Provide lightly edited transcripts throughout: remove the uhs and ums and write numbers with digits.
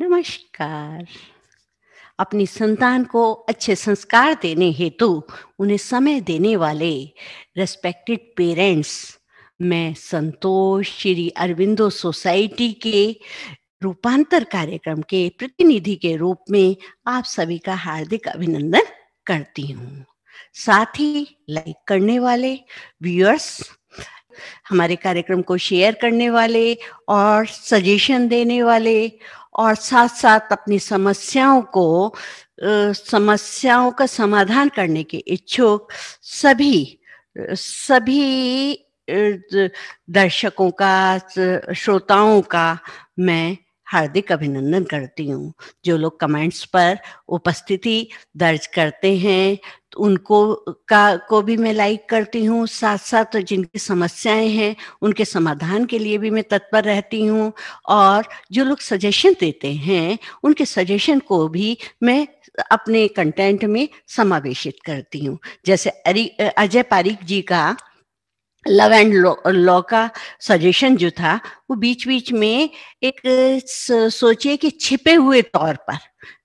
नमस्कार। अपनी संतान को अच्छे संस्कार देने हेतु उन्हें समय देने वाले रिस्पेक्टेड पेरेंट्स, मैं संतोष श्री अरविंदो सोसाइटी के रूपांतर कार्यक्रम के प्रतिनिधि के रूप में आप सभी का हार्दिक अभिनंदन करती हूँ। साथ ही लाइक करने वाले व्यूअर्स, हमारे कार्यक्रम को शेयर करने वाले और सजेशन देने वाले और साथ-साथ अपनी समस्याओं का समाधान करने के इच्छुक सभी दर्शकों का, श्रोताओं का मैं हार्दिक अभिनंदन करती हूँ। जो लोग कमेंट्स पर उपस्थिति दर्ज करते हैं तो को भी मैं लाइक करती हूँ। साथ-साथ जिनकी समस्याएं हैं उनके समाधान के लिए भी मैं तत्पर रहती हूँ और जो लोग सजेशन देते हैं उनके सजेशन को भी मैं अपने कंटेंट में समावेशित करती हूँ। जैसे अजय पारीक जी का लव एंड लॉ का सजेशन जो था, वो बीच-बीच में एक सोचिए कि छिपे हुए तौर पर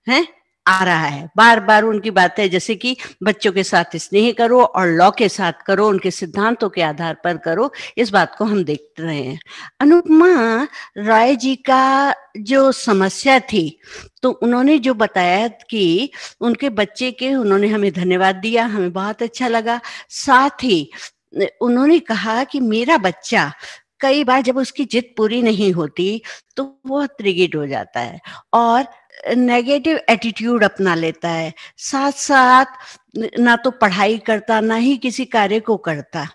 हैं आ रहा है। बार-बार उनकी बातें जैसे कि बच्चों के साथ स्नेह करो और लॉ के साथ करो, उनके सिद्धांतों के आधार पर करो, इस बात को हम देख रहे हैं। अनुपमा रॉय जी का जो समस्या थी, तो उन्होंने जो बताया कि उनके बच्चे के उन्होंने हमें धन्यवाद दिया, हमें बहुत अच्छा लगा। साथ ही उन्होंने कहा कि मेरा बच्चा कई बार जब उसकी जिद पूरी नहीं होती तो वो ट्रिगर्ड हो जाता है और नेगेटिव एटीट्यूड अपना लेता है। साथ-साथ ना तो पढ़ाई करता, ना ही किसी कार्य को करता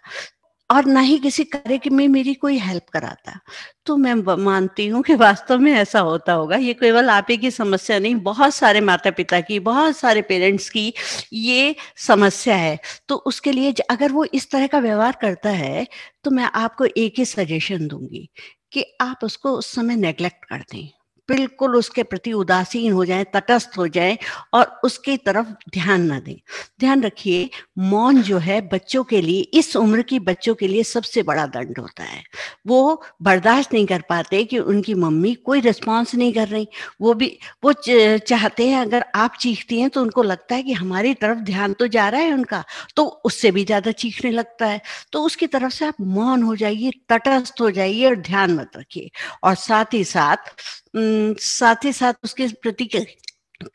और ना ही किसी कार्य की में मेरी कोई हेल्प कराता। तो मैं मानती हूँ कि वास्तव में ऐसा होता होगा। ये केवल आप ही की समस्या नहीं, बहुत सारे माता-पिता की, बहुत सारे पेरेंट्स की ये समस्या है। तो उसके लिए अगर वो इस तरह का व्यवहार करता है, तो मैं आपको एक ही सजेशन दूँगी कि आप उसको उस समय नेग्लेक्ट कर दें। बिल्कुल उसके प्रति उदासीन हो जाएँ, तटस्थ हो जाएँ और उसकी तरफ ध्यान ना दें। ध्यान रखिए, मौन जो है बच्चों के लिए, इस उम्र की बच्चों के लिए सबसे बड़ा दंड होता है। वो बर्दाश्त नहीं कर पाते कि उनकी मम्मी कोई रिस्पॉन्स नहीं कर रही। वो चाहते हैं अगर आप चीखती हैं तो उनको लगता है कि हमारी तरफ ध्यान तो जा रहा है उनका, तो उससे भी ज़्यादा चीखने लगता है। तो उसकी तरफ से आप मौन हो जाइए, तटस्थ हो जाइए और ध्यान मत रखिए। और साथ ही साथ उसके प्रति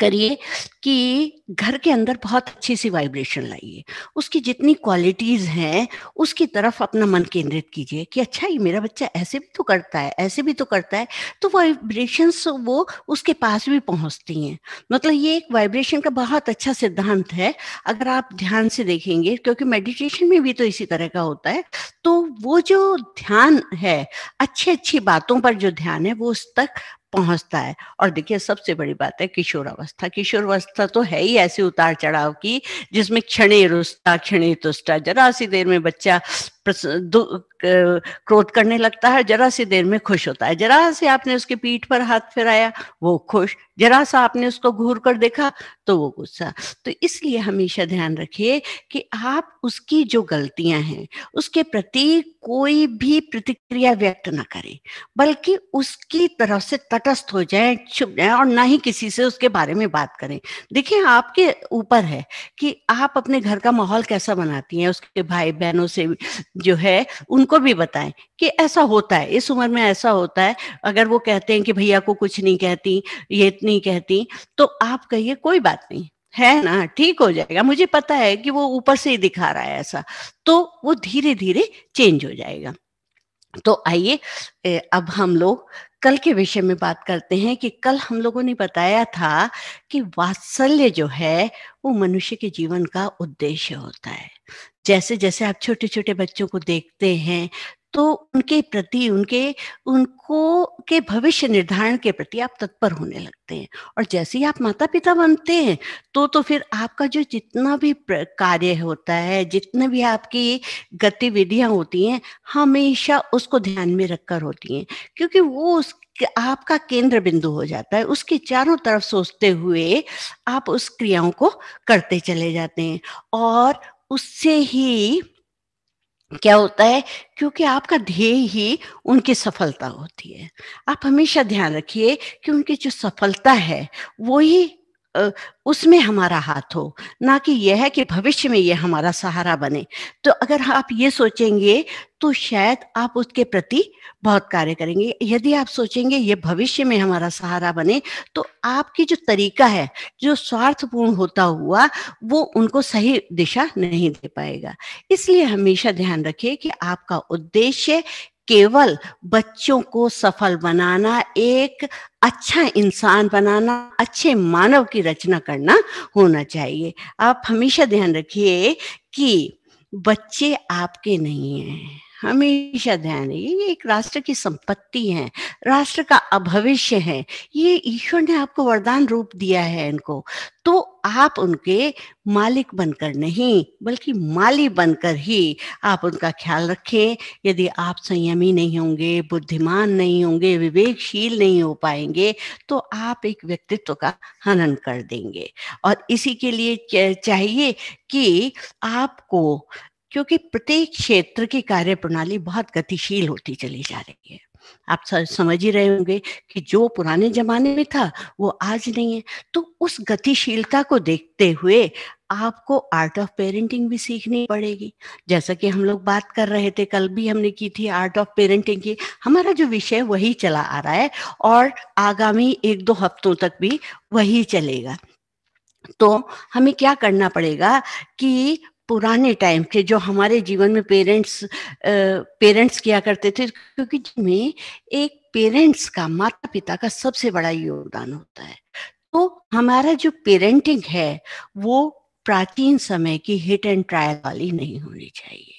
करिए कि घर के अंदर बहुत अच्छी-सी वाइब्रेशन लाइए। उसकी जितनी क्वालिटीज़ हैं, उसकी तरफ अपना मन केंद्रित कीजिए कि अच्छा ये मेरा बच्चा ऐसे भी तो करता है, ऐसे भी तो करता है, तो वाइब्रेशंस वो उसके पास भी पहुँचती हैं। मतलब ये एक वाइब्रेशन का बहुत अच्छा सिद्धांत है, अगर आप ध्यान से देखेंगे क्योंकि मेडिटेशन में भी तो इसी तरह का होता है। तो वो जो ध्यान है, अच्छी-अच्छी बातों पर जो ध्यान है, वो उस तक पहुँचता है। और देखिए सबसे बड़ी बात है किशोरावस्था। किशोरावस्था तो है ही ऐसे उतार-चढ़ाव की जिसमें क्षणे रुष्टा क्षणे तुष्टा, ज़रा-सी देर में बच्चा क्रोध करने लगता है, ज़रा-सी देर में खुश होता है। ज़रा-सी आपने उसकी पीठ पर हाथ फिराया, वो खुश, ज़रा-सा आपने उसको घूर कर देखा, तो वो गुस्सा। तो इसलिए हमेशा ध्यान रखिए कि आप उसकी जो गलतियाँ हैं, उसके प्रति कोई भी प्रतिक्रिया व्यक्त ना करें, बल्कि उसकी तरफ से तटस्थ हो जाएँ, चुप जाएँ और ना ही किसी से उसके बारे में बात करें। देखिए आपके ऊपर है कि आप अपने घर का माहौल कैसा बनाती हैं, उसके भाई-बहनों से जो है उनको भी बताएँ कि ऐसा होता है, इस उम्र में ऐसा होता है। अगर वो कहते हैं कि भैया को कुछ नहीं कहती, ये नहीं कहती, तो आप कहिए कोई बात नहीं, है ना, ठीक हो जाएगा। मुझे पता है कि वो ऊपर से ही दिखा रहा है ऐसा, तो वो धीरे-धीरे चेंज हो जाएगा। तो आइए अब हम लोग कल के विषय में बात करते हैं कि कल हम लोगों ने बताया था कि वात्सल्य जो है वो मनुष्य के जीवन का उद्देश्य होता है। जैसे-जैसे आप छोटे-छोटे बच्चों को देखते हैं तो उनके प्रति उनको के भविष्य निर्धारण के प्रति आप तत्पर होने लगते हैं और जैसे ही आप माता-पिता बनते हैं तो फिर आपका जो जितना भी कार्य होता है, जितने भी आपकी गतिविधियाँ होती हैं, हमेशा उसको ध्यान में रखकर होती हैं क्योंकि वो आपका केंद्र बिंदु हो जाता है। उसके चारों तरफ सोचते हुए आप उस क्रियाओं को करते चले जाते हैं और उससे ही क्या होता है, क्योंकि आपका ध्येय ही उनकी सफलता होती है। आप हमेशा ध्यान रखिए कि उनकी जो सफलता है वो ही उसमें हमारा हाथ हो, ना कि यह है कि भविष्य में ये हमारा सहारा बने। तो अगर आप ये सोचेंगे तो शायद आप उसके प्रति बहुत कार्य करेंगे। यदि आप सोचेंगे ये भविष्य में हमारा सहारा बने, तो आपकी जो तरीका है, जो स्वार्थपूर्ण होता हुआ, वो उनको सही दिशा नहीं दे पाएगा। इसलिए हमेशा ध्यान रखिए कि आपका उद्देश्य केवल बच्चों को सफल बनाना, एक अच्छा इंसान बनाना, अच्छे मानव की रचना करना होना चाहिए। आप हमेशा ध्यान रखिए कि बच्चे आपके नहीं हैं। हमेशा ध्यान रखिए, ये एक राष्ट्र की संपत्ति है, राष्ट्र का भविष्य है। ये ईश्वर ने आपको वरदान रूप दिया है इनको। तो आप उनके मालिक बनकर नहीं, बल्कि माली बनकर ही आप उनका ख्याल रखें। यदि आप संयमी नहीं होंगे, बुद्धिमान नहीं होंगे, विवेकशील नहीं हो पाएंगे, तो आप एक व्यक्तित्व का हनन कर देंगे। और इसी के लिए चाहिए कि आपको, क्योंकि प्रत्येक क्षेत्र की कार्यप्रणाली बहुत गतिशील होती चली जा रही है। आप समझ ही रहे होंगे कि जो पुराने जमाने में था वो आज नहीं है। तो उस गतिशीलता को देखते हुए आपको आर्ट ऑफ पेरेंटिंग भी सीखनी पड़ेगी। जैसा कि हम लोग बात कर रहे थे, कल भी हमने की थी आर्ट ऑफ पेरेंटिंग की। हमारा जो विषय वही चला आ रहा है और आगामी 1-2 हफ्तों तक भी वही चलेगा। तो हमें क्या करना पड़ेगा कि पुराने टाइम के जो हमारे जीवन में पेरेंट्स किया करते थे, क्योंकि जिसमें एक पेरेंट्स का, माता पिता का सबसे बड़ा योगदान होता है। तो हमारा जो पेरेंटिंग है वो प्राचीन समय की हिट एंड ट्रायल वाली नहीं होनी चाहिए,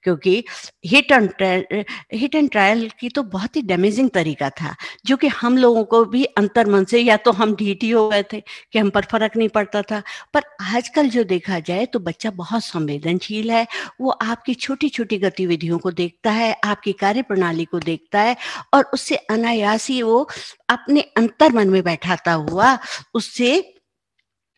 क्योंकि हिट एंड ट्रायल की तो बहुत ही डैमेजिंग तरीका था, जो कि हम लोगों को भी अंतर्मन से, या तो हम ढीठी हो गए थे कि हम पर फर्क नहीं पड़ता था। पर आजकल जो देखा जाए तो बच्चा बहुत संवेदनशील है। वो आपकी छोटी छोटी गतिविधियों को देखता है, आपकी कार्य प्रणाली को देखता है, और उससे अनायास ही वो अपने अंतर्मन में बैठाता हुआ उससे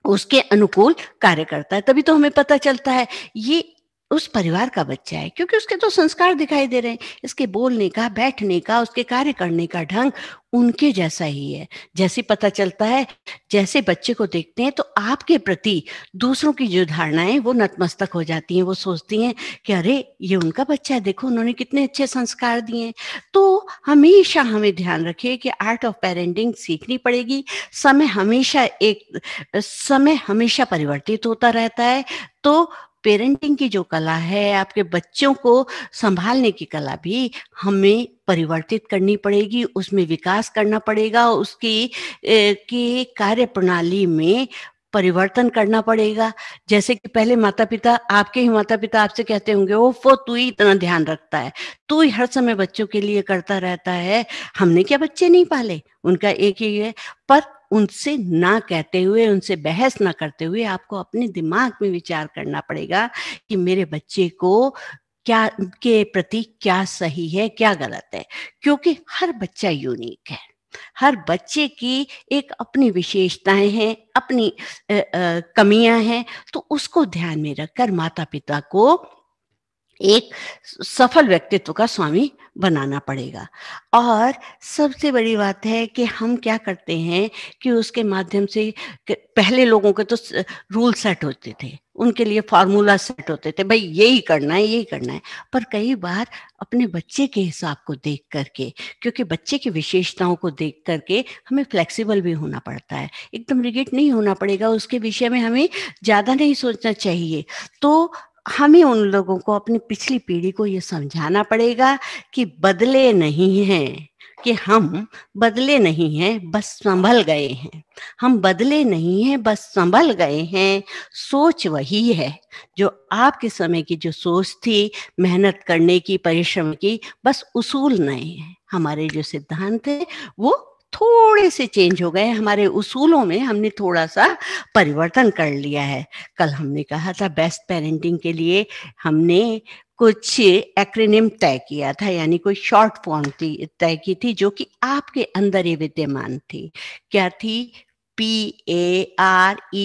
उसके अनुकूल कार्य करता है। तभी तो हमें पता चलता है ये उस परिवार का बच्चा है, क्योंकि उसके तो संस्कार दिखाई दे रहे हैं। इसके बोलने का, बैठने का, उसके कार्य करने का ढंग उनके जैसा ही है। जैसे पता चलता है, जैसे बच्चे को देखते हैं तो आपके प्रति दूसरों की जो धारणाएं वो नतमस्तक हो जाती हैं। वो सोचती हैं कि अरे ये उनका बच्चा है, देखो उन्होंने कितने अच्छे संस्कार दिए हैं। तो हमेशा हमें ध्यान रखिए कि आर्ट ऑफ पेरेंटिंग सीखनी पड़ेगी। समय हमेशा परिवर्तित होता रहता है। तो पेरेंटिंग की जो कला है, आपके बच्चों को संभालने की कला भी हमें परिवर्तित करनी पड़ेगी, उसमें विकास करना पड़ेगा, उसकी की कार्य प्रणाली में परिवर्तन करना पड़ेगा। जैसे कि पहले माता-पिता, आपके ही माता-पिता आपसे कहते होंगे, ओफ़ो! तू ही इतना ध्यान रखता है, तू ही हर समय बच्चों के लिए करता रहता है, हमने क्या बच्चे नहीं पाले? उनका एक ही है। पर उनसे ना कहते हुए, उनसे बहस ना करते हुए आपको अपने दिमाग में विचार करना पड़ेगा कि मेरे बच्चे को क्या, के प्रति क्या सही है, क्या गलत है। क्योंकि हर बच्चा यूनिक है। हर बच्चे की एक अपनी विशेषताएँ हैं, अपनी कमियाँ हैं। तो उसको ध्यान में रखकर माता-पिता को एक सफल व्यक्तित्व का स्वामी बनाना पड़ेगा। और सबसे बड़ी बात है कि हम क्या करते हैं कि उसके माध्यम से, पहले लोगों के तो रूल सेट होते थे, उनके लिए फार्मूला सेट होते थे, भाई यही करना है, यही करना है। पर कई बार अपने बच्चे के हिसाब को देख करके, क्योंकि बच्चे की विशेषताओं को देख करके हमें फ्लेक्सिबल भी होना पड़ता है, एकदम रिगिड नहीं होना पड़ेगा। उसके विषय में हमें ज़्यादा नहीं सोचना चाहिए। तो हमें उन लोगों को, अपनी पिछली पीढ़ी को ये समझाना पड़ेगा कि बदले नहीं हैं, कि हम बदले नहीं हैं, बस संभल गए हैं। हम बदले नहीं हैं, बस संभल गए हैं। सोच वही है जो आपके समय की जो सोच थी, मेहनत करने की, परिश्रम की, बस उसूल नए हैं। हमारे जो सिद्धांत थे वो थोड़े से चेंज हो गए, हमारे उसूलों में हमने थोड़ा-सा परिवर्तन कर लिया है। कल हमने कहा था बेस्ट पेरेंटिंग के लिए हमने कुछ एक्रोनिम तय किया था, यानी कोई शॉर्ट फॉर्म तय की थी, जो कि आपके अंदर ही विद्यमान थी। क्या थी? PARENTS।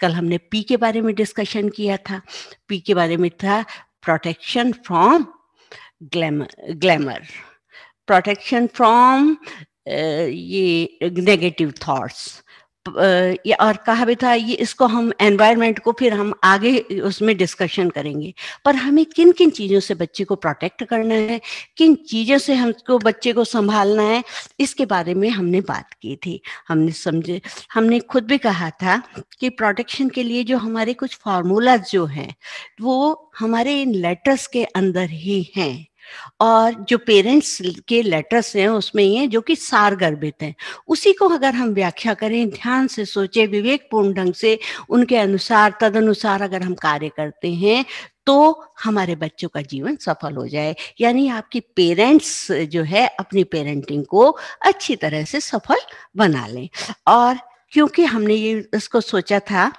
कल हमने P के बारे में डिस्कशन किया था। P के बारे में था protection from glamour, protection from ये नेगेटिव थॉट्स, ये और कहा भी था ये, इसको हम एनवायरनमेंट को फिर हम आगे उसमें डिस्कशन करेंगे। पर हमें किन किन चीज़ों से बच्चे को प्रोटेक्ट करना है, किन चीज़ों से हमको बच्चे को संभालना है, इसके बारे में हमने बात की थी। हमने खुद भी कहा था कि प्रोटेक्शन के लिए जो हमारे कुछ फार्मूलाज जो हैं वो हमारे इन लेटर्स के अंदर ही हैं, और जो पेरेंट्स के लेटर्स हैं उसमें ही हैं जो कि सारगर्भित हैं। उसी को अगर हम व्याख्या करें, ध्यान से सोचे, विवेकपूर्ण ढंग से उनके अनुसार, तदनुसार अगर हम कार्य करते हैं तो हमारे बच्चों का जीवन सफल हो जाए। यानी आपकी पेरेंट्स जो है अपनी पेरेंटिंग को अच्छी तरह से सफल बना लें। और क्योंकि हमने ये इसको सोचा था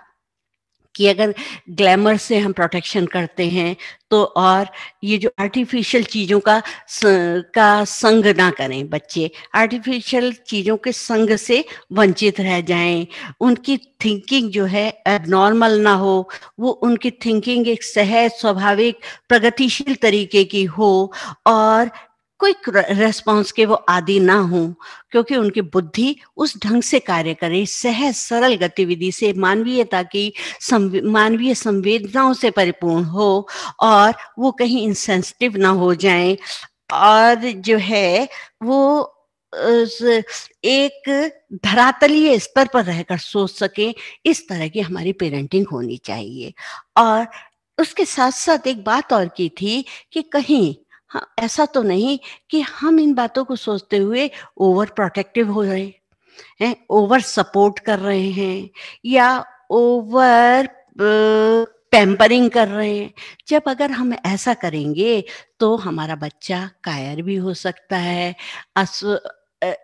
कि अगर ग्लैमर से हम प्रोटेक्शन करते हैं तो, और ये जो आर्टिफिशियल चीज़ों का संग ना करें, बच्चे आर्टिफिशियल चीज़ों के संग से वंचित रह जाएं, उनकी थिंकिंग जो है एबनॉर्मल ना हो, वो उनकी थिंकिंग एक सहज, स्वाभाविक, प्रगतिशील तरीके की हो, और क्विक रेस्पॉन्स के वो आदि ना हो, क्योंकि उनकी बुद्धि उस ढंग से कार्य करे, सहज सरल गतिविधि से, मानवीयता की मानवीय संवेदनाओं से परिपूर्ण हो, और वो कहीं इंसेंसिटिव ना हो जाएं, और जो है वो एक धरातलीय स्तर पर रहकर सोच सके। इस तरह की हमारी पेरेंटिंग होनी चाहिए। और उसके साथ साथ एक बात और की थी कि कहीं हाँ, ऐसा तो नहीं कि हम इन बातों को सोचते हुए ओवर प्रोटेक्टिव हो रहे हैं, ओवर सपोर्ट कर रहे हैं, या ओवर पैम्परिंग कर रहे हैं। जब अगर हम ऐसा करेंगे तो हमारा बच्चा कायर भी हो सकता है,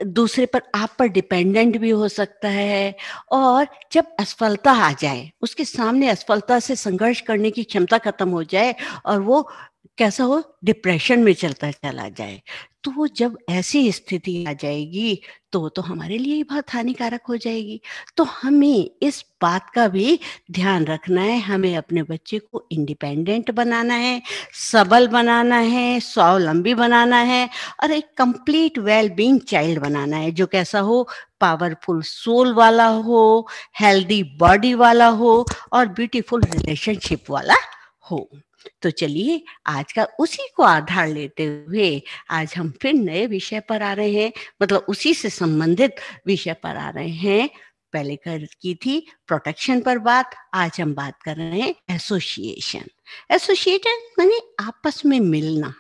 दूसरे पर, आप पर डिपेंडेंट भी हो सकता है, और जब असफलता आ जाए, उसके सामने असफलता से संघर्ष करने की क्षमता खत्म हो जाए और वो कैसा हो, डिप्रेशन में चलता चला जाए, तो वो जब ऐसी स्थिति आ जाएगी तो हमारे लिए ही बहुत हानिकारक हो जाएगी। तो हमें इस बात का भी ध्यान रखना है, हमें अपने बच्चे को इंडिपेंडेंट बनाना है, सबल बनाना है, स्वावलंबी बनाना है, और एक कंप्लीट वेल बीइंग चाइल्ड बनाना है, जो कैसा हो, पावरफुल सोल वाला हो, हेल्दी बॉडी वाला हो, और ब्यूटीफुल रिलेशनशिप वाला हो। तो चलिए आज का उसी को आधार लेते हुए आज हम फिर नए विषय पर आ रहे हैं, मतलब उसी से संबंधित विषय पर आ रहे हैं। पहले की थी प्रोटेक्शन पर बात, आज हम बात कर रहे हैं एसोसिएशन। एसोसिएशन माने आपस में मिलना,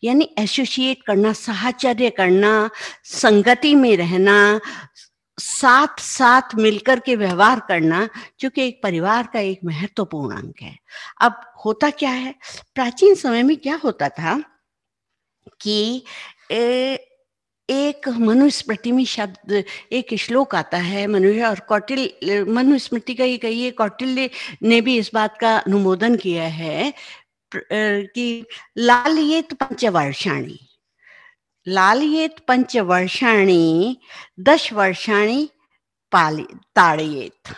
यानी एसोसिएट करना, साहचर्य करना, संगति में रहना, साथ साथ मिलकर के व्यवहार करना, जो कि एक परिवार का एक महत्वपूर्ण अंग है। अब होता क्या है, प्राचीन समय में क्या होता था कि एक मनुस्मृति में शब्द, एक श्लोक आता है, मनुष्य और कौटिल्य, मनुस्मृति का ही कहिए, कौटिल्य ने भी इस बात का अनुमोदन किया है कि लालयेत पंचवर्षाणि, लालयेत पंचवर्षाणि 10 वर्षाणि ताड़येत,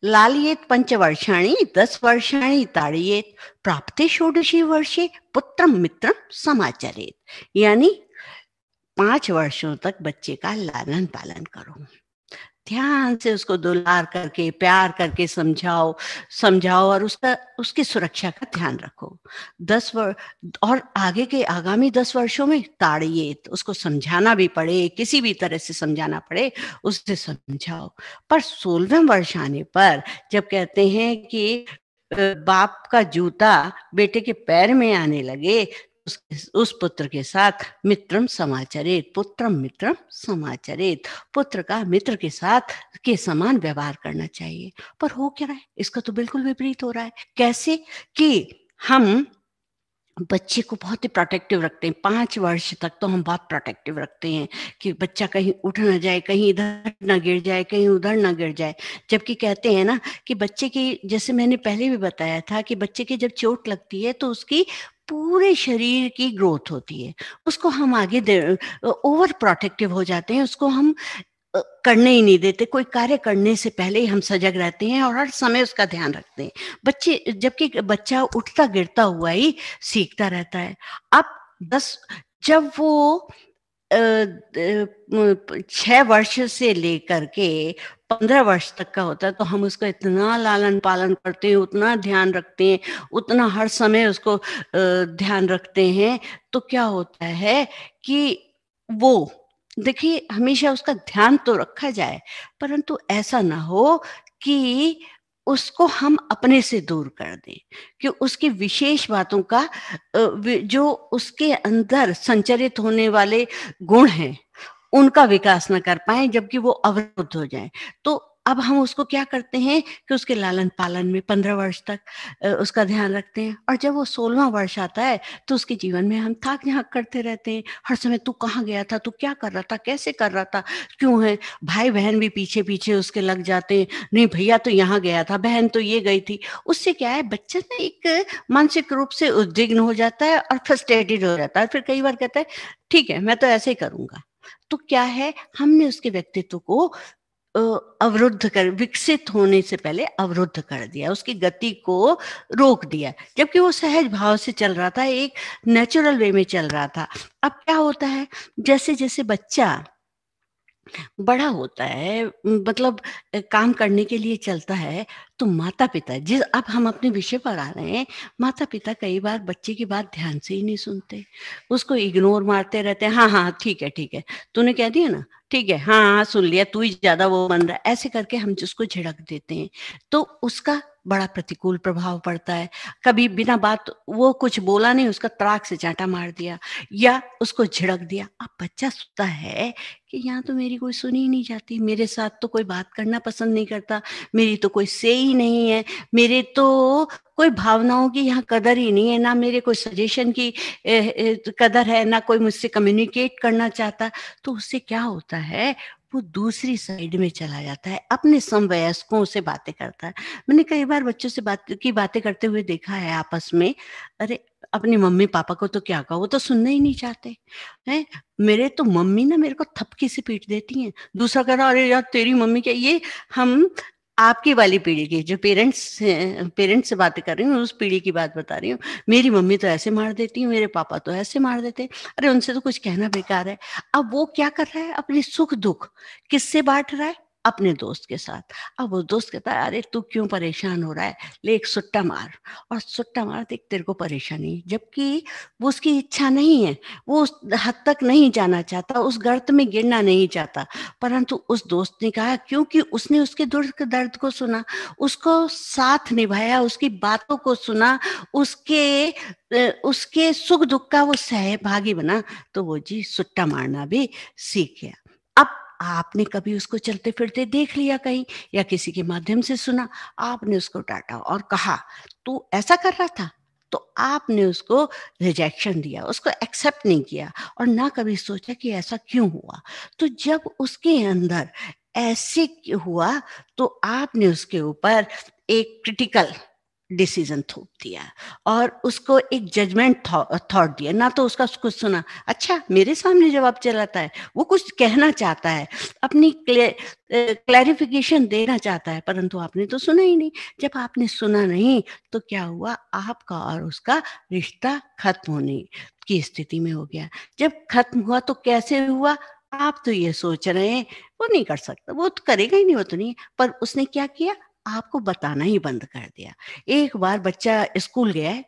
लालयेत पंचवर्षाणि 10 वर्षाणि ताड़येत, प्राप्ते षोडशी वर्षे पुत्रम मित्रम समाचरेत। यानी 5 वर्षों तक बच्चे का लालन पालन करो, ध्यान से उसको दुलार करके, प्यार करके समझाओ और उसकी सुरक्षा का ध्यान रखो। 10 वर्ष और आगे के आगामी 10 वर्षों में ताड़िए, उसको समझाना भी पड़े, किसी भी तरह से समझाना पड़े, उससे समझाओ। पर 16वें वर्ष आने पर जब कहते हैं कि बाप का जूता बेटे के पैर में आने लगे, उस पुत्र के साथ मित्रम समाचरेत, पुत्रम मित्रम समाचरेत, पुत्र का मित्र के साथ के समान व्यवहार करना चाहिए। पर हो क्या रहा है, इसका तो बिल्कुल विपरीत हो रहा है। कैसे कि हम बच्चे को बहुत ही प्रोटेक्टिव रखते हैं, 5 वर्ष तक तो हम बहुत प्रोटेक्टिव रखते हैं कि बच्चा कहीं उठ ना जाए, कहीं इधर ना गिर जाए, कहीं उधर ना गिर जाए। जबकि कहते हैं ना कि बच्चे की, जैसे मैंने पहले भी बताया था कि बच्चे की जब चोट लगती है तो उसकी पूरे शरीर की ग्रोथ होती है, उसको हम आगे ओवर प्रोटेक्टिव हो जाते हैं, उसको हम करने ही नहीं देते, कोई कार्य करने से पहले ही हम सजग रहते हैं और हर समय उसका ध्यान रखते हैं। बच्चे जबकि बच्चा उठता गिरता हुआ ही सीखता रहता है। अब 10 जब वो 6 वर्ष से लेकर के 15 वर्ष तक का होता है, तो हम उसका इतना लालन-पालन करते हैं, उतना ध्यान रखते हैं, उतना हर समय उसको ध्यान रखते हैं, तो क्या होता है कि वो देखिए हमेशा उसका ध्यान तो रखा जाए, परंतु ऐसा ना हो कि उसको हम अपने से दूर कर दें, कि उसकी विशेष बातों का जो उसके अंदर संचरित होने वाले गुण हैं, उनका विकास ना कर पाएँ, जबकि वो अवरुद्ध हो जाएँ। तो अब हम उसको क्या करते हैं कि उसके लालन-पालन में 15 वर्ष तक उसका ध्यान रखते हैं, और जब वो 16वाँ वर्ष आता है, तो उसके जीवन में हम ताक-झाँक करते रहते हैं। हर समय तू कहाँ गया था? तू क्या कर रहा था? कैसे कर रहा था? क्यों है? भाई-बहन भी पीछे-पीछे उसके लग जाते हैं। नहीं भैया तो यहाँ गया था, बहन तो ये गई थी। उससे क्या है, बच्चा ना एक मानसिक रूप से उद्विग्न हो जाता है और फ्रस्ट्रेटेड हो जाता है। फिर कई बार कहता है, ठीक है, मैं तो ऐसे ही करूँगा। तो क्या है, हमने उसके व्यक्तित्व को अ, अवरुद्ध कर विकसित होने से पहले अवरुद्ध कर दिया, उसकी गति को रोक दिया, जबकि वो सहज भाव से चल रहा था, एक नेचुरल वे में चल रहा था। अब क्या होता है, जैसे-जैसे बच्चा बड़ा होता है, मतलब काम करने के लिए चलता है, तो माता-पिता जिस अब हम अपने विषय पर आ रहे हैं, माता-पिता कई बार बच्चे की बात ध्यान से ही नहीं सुनते। उसको इग्नोर मारते रहते हैं, हाँ, हाँ, ठीक है, तूने कह दिया ना? ठीक है, हाँ, हाँ, सुन लिया, तू ही ज़्यादा वो बन रहा है, ऐसे करके हम जिसको झिड़क देते हैं, तो उसका बड़ा प्रतिकूल प्रभाव पड़ता है। कभी बिना बात वो कुछ बोला नहीं, उसका तड़ाक से चाँटा मार दिया या उसको झिड़क दिया। अब बच्चा सोचता है कि यहाँ तो मेरी कोई सुनी ही नहीं जाती, मेरे साथ तो कोई बात करना पसंद नहीं करता, मेरी तो कोई से ही नहीं है, मेरे तो कोई भावनाओं की यहाँ कदर ही नहीं है, ना मेरे कोई सजेशन की कदर है, ना कोई मुझसे कम्युनिकेट करना चाहता। तो उससे क्या होता है, वो दूसरी साइड में चला जाता है, अपने समवयस्कों से बातें करता है। मैंने कई बार बच्चों से बातें करते हुए देखा है आपस में, अरे! अपनी मम्मी-पापा को तो क्या कहो, वो तो सुनना ही नहीं चाहते, हैं? मेरे तो मम्मी ना मेरे को थपकी से पीट देती हैं। दूसरा कह रहा, अरे यार तेरी मम्मी क्या, ये हम आपकी वाली पीढ़ी के जो पेरेंट्स से बातें कर रही हूँ, उस पीढ़ी की बात बता रही हूँ। मेरी मम्मी तो ऐसे मार देती है, मेरे पापा तो ऐसे मार देते हैं। अरे उनसे तो कुछ कहना बेकार है। अब वो क्या कर रहा है, अपने सुख-दुःख किससे बाँट रहा है? अपने दोस्त के साथ। अब वो दोस्त कहता है, अरे तू क्यों परेशान हो रहा है? ले एक सुट्टा मार, और सुट्टा मार, देख तेरे को परेशानी, जबकि वो उसकी इच्छा नहीं है। वो उस हद तक नहीं जाना चाहता, उस गर्त में गिरना नहीं चाहता, परंतु उस दोस्त ने कहा, क्योंकि उसने उसके दुःख दर्द को सुना, उसको साथ निभाया, उसकी बातों को सुना, उसके सुख-दुःख का वो सहभागी बना, तो वो जी सुट्टा मारना भी सीख गया। अब आपने कभी उसको चलते-फिरते देख लिया कहीं या किसी के माध्यम से सुना, आपने उसको डाँटा और कहा, "तू ऐसा कर रहा था?" तो आपने उसको रिजेक्शन दिया, उसको एक्सेप्ट नहीं किया और ना कभी सोचा कि ऐसा क्यों हुआ। तो जब उसके अंदर ऐसे हुआ, तो आपने उसके ऊपर एक क्रिटिकल डिसीजन थोप दिया और उसको एक जजमेंट थॉट दिया, ना तो उसका कुछ सुना। अच्छा, मेरे सामने जवाब चलाता है, वो कुछ कहना चाहता है, अपनी क्लैरिफिकेशन देना चाहता है, परंतु आपने तो सुना ही नहीं। जब आपने सुना नहीं, तो क्या हुआ, आपका और उसका रिश्ता खत्म होने की स्थिति में हो गया। जब खत्म हुआ तो कैसे हुआ, आप तो ये सोच रहे हैं वो नहीं कर सकता, वो तो करेगा ही नहीं, वो तो नहीं, पर उसने क्या किया, आपको बताना ही बंद कर दिया। एक बार बच्चा स्कूल गया है,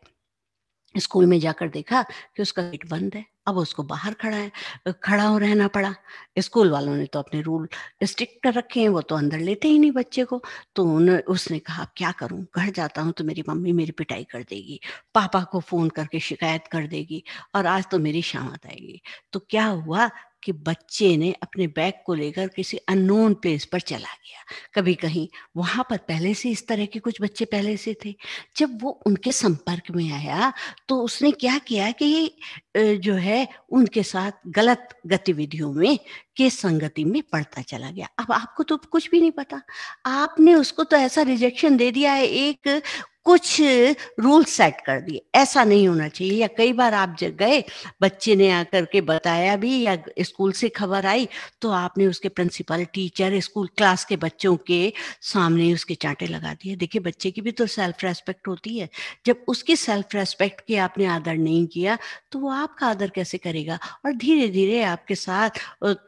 स्कूल में जाकर देखा कि उसका गेट बंद है। अब उसको बाहर खड़ा हो रहना पड़ा। स्कूल वालों ने तो अपने रूल स्ट्रिक्ट कर रखे हैं, वो तो अंदर लेते ही नहीं बच्चे को। तो उसने कहा, क्या करूँ? घर जाता हूँ तो मेरी मम्मी मेरी पिटाई कर देगी, पापा को फ़ोन करके शिकायत कर देगी और आज तो मेरी शामत आएगी। तो क्या हुआ कि बच्चे ने अपने बैग को लेकर किसी अननोन प्लेस पर चला गया। कभी कहीं वहाँ पर पहले से इस तरह के कुछ बच्चे पहले से थे। जब वो उनके संपर्क में आया, तो उसने क्या किया कि जो है उनके साथ गलत गतिविधियों में के संगति में पड़ता चला गया। अब आपको तो कुछ भी नहीं पता, आपने उसको तो ऐसा रिजेक्शन दे दिया है, एक कुछ रूल सेट कर दिए, ऐसा नहीं होना चाहिए। या कई बार आप जब गए, बच्चे ने आकर के बताया भी या स्कूल से खबर आई, तो आपने उसके प्रिंसिपल, टीचर, स्कूल क्लास के बच्चों के सामने उसके चांटे लगा दिए। देखिए, बच्चे की भी तो सेल्फ रेस्पेक्ट होती है, जब उसकी सेल्फ रेस्पेक्ट की आपने आदर नहीं किया तो वो आपका आदर कैसे करेगा। और धीरे धीरे आपके साथ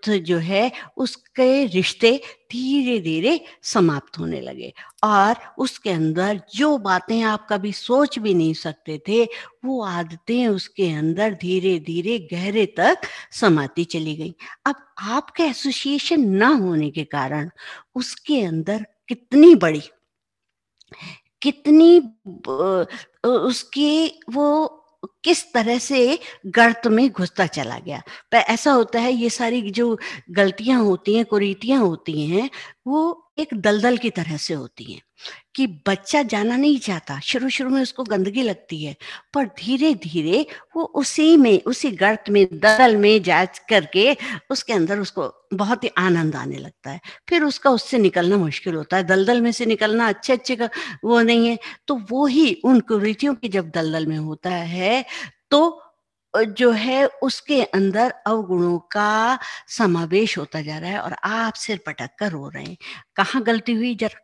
जो है उसके रिश्ते धीरे धीरे समाप्त होने लगे, और उसके अंदर जो बातें आप कभी सोच भी नहीं सकते थे, वो आदतें उसके अंदर धीरे धीरे गहरे तक समाती चली गई। अब आपके एसोसिएशन ना होने के कारण उसके अंदर कितनी उसकी वो किस तरह से गर्त में घुसता चला गया। पर ऐसा होता है, ये सारी जो गलतियां होती हैं, कुरीतियां होती हैं, वो एक दलदल की तरह से होती हैं कि बच्चा जाना नहीं चाहता, शुरू शुरू में उसको गंदगी लगती है, पर धीरे धीरे वो उसी गर्त में, दलदल में जा करके उसके अंदर उसको बहुत ही आनंद आने लगता है। फिर उसका उससे निकलना मुश्किल होता है, दलदल में से निकलना अच्छे अच्छे का वो नहीं है। तो वो ही उन कुरीतियों की जब दलदल में होता है, तो जो है उसके अंदर अवगुणों का समावेश होता जा रहा है, और आप सिर पटक कर रो रहे हैं। कहाँ गलती हुई, जरा